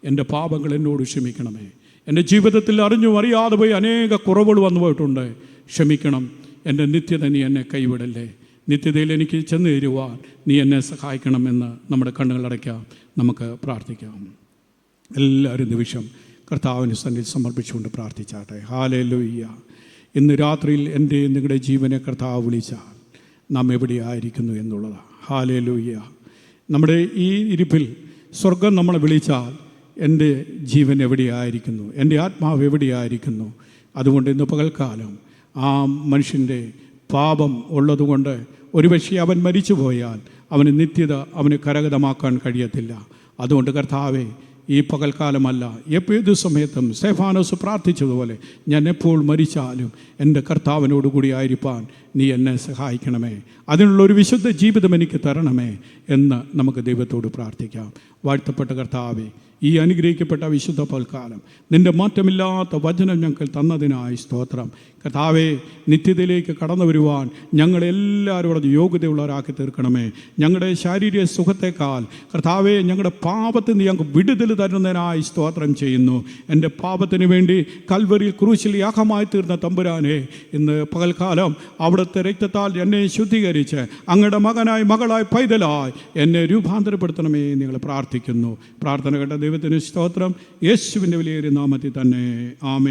എൻ്റെ പാപങ്ങൾ എന്നോട് ക്ഷമിക്കണമേ. എൻ്റെ ജീവിതത്തിൽ അറിഞ്ഞും അറിയാതെ പോയി അനേക കുറവുകൾ വന്നു പോയിട്ടുണ്ട്, ക്ഷമിക്കണം. എൻ്റെ നിത്യത നീ എന്നെ കൈവിടല്ലേ. നിത്യതയിൽ എനിക്ക് ചെന്ന് തരുവാൻ നീ എന്നെ സഹായിക്കണമെന്ന് നമ്മുടെ കണ്ണുകളടയ്ക്കാം. നമുക്ക് പ്രാർത്ഥിക്കാം. എല്ലാവരും നിമിഷം കർത്താവിന് സന്നിധി സമർപ്പിച്ചുകൊണ്ട് പ്രാർത്ഥിച്ചാട്ടെ. ഹല്ലേലൂയ. ഇന്ന് രാത്രിയിൽ എൻ്റെ നിങ്ങളുടെ ജീവനെ കർത്താവ് വിളിച്ചാൽ നാം എവിടെയായിരിക്കുന്നു എന്നുള്ളതാണ്. ഹല്ലേലൂയ. നമ്മുടെ ഈ ഇരിപ്പിൽ സ്വർഗം നമ്മളെ വിളിച്ചാൽ എൻ്റെ ജീവൻ എവിടെയായിരിക്കുന്നു, എൻ്റെ ആത്മാവ് എവിടെയായിരിക്കുന്നു. അതുകൊണ്ട് ഇന്ന് പകൽക്കാലം ആ മനുഷ്യൻ്റെ പാപം ഉള്ളതുകൊണ്ട് ഒരുപക്ഷെ അവൻ മരിച്ചു പോയാൽ അവന് നിത്യത അവന് കരഗതമാക്കാൻ കഴിയത്തില്ല. അതുകൊണ്ട് കർത്താവേ, ഈ പകൽക്കാലമല്ല ഏത് സമയത്തും സ്തെഫാനോസ് പ്രാർത്ഥിച്ചതുപോലെ ഞാൻ എപ്പോൾ മരിച്ചാലും എൻ്റെ കർത്താവിനോടുകൂടി ആയിരിക്കാൻ നീ എന്നെ സഹായിക്കണമേ. അതിനുള്ളൊരു വിശുദ്ധ ജീവിതം എനിക്ക് തരണമേ എന്ന് നമുക്ക് ദൈവത്തോട് പ്രാർത്ഥിക്കാം. വാഴ്ത്തപ്പെട്ട കർത്താവേ, ഈ അനുഗ്രഹിക്കപ്പെട്ട വിശുദ്ധ പൽക്കാലം നിൻ്റെ മാറ്റമില്ലാത്ത വചനം ഞങ്ങൾക്ക് തന്നതിനായി സ്തോത്രം. കർത്താവേ, നിത്യതയിലേക്ക് കടന്നു വരുവാൻ ഞങ്ങളെല്ലാവരും യോഗ്യതയുള്ളവരാക്കി തീർക്കണമേ. ഞങ്ങളുടെ ശാരീരിക സുഖത്തേക്കാൾ കർത്താവേ ഞങ്ങളുടെ പാപത്തിൽ നിന്ന് ഞങ്ങൾക്ക് വിടുതൽ തരുന്നതിനായി സ്തോത്രം ചെയ്യുന്നു. എൻ്റെ പാപത്തിന് വേണ്ടി കൽവരിയിൽ ക്രൂശിൽ യാഗമായി തീർന്ന തമ്പുരാനെ, ഇന്ന് പകൽക്കാലം അവിടുത്തെ രക്തത്താൽ എന്നെ ശുദ്ധീകരിച്ച് അങ്ങയുടെ മകനായി മകളായി പൈതലായി എന്നെ രൂപാന്തരപ്പെടുത്തണമേ നിങ്ങൾ പ്രാർത്ഥിക്കുന്നു. പ്രാർത്ഥന കേട്ട ദൈവത്തിന് സ്തോത്രം. യേശുവിൻ്റെ വലിയൊരു നാമത്തിൽ തന്നെ ആമേൻ.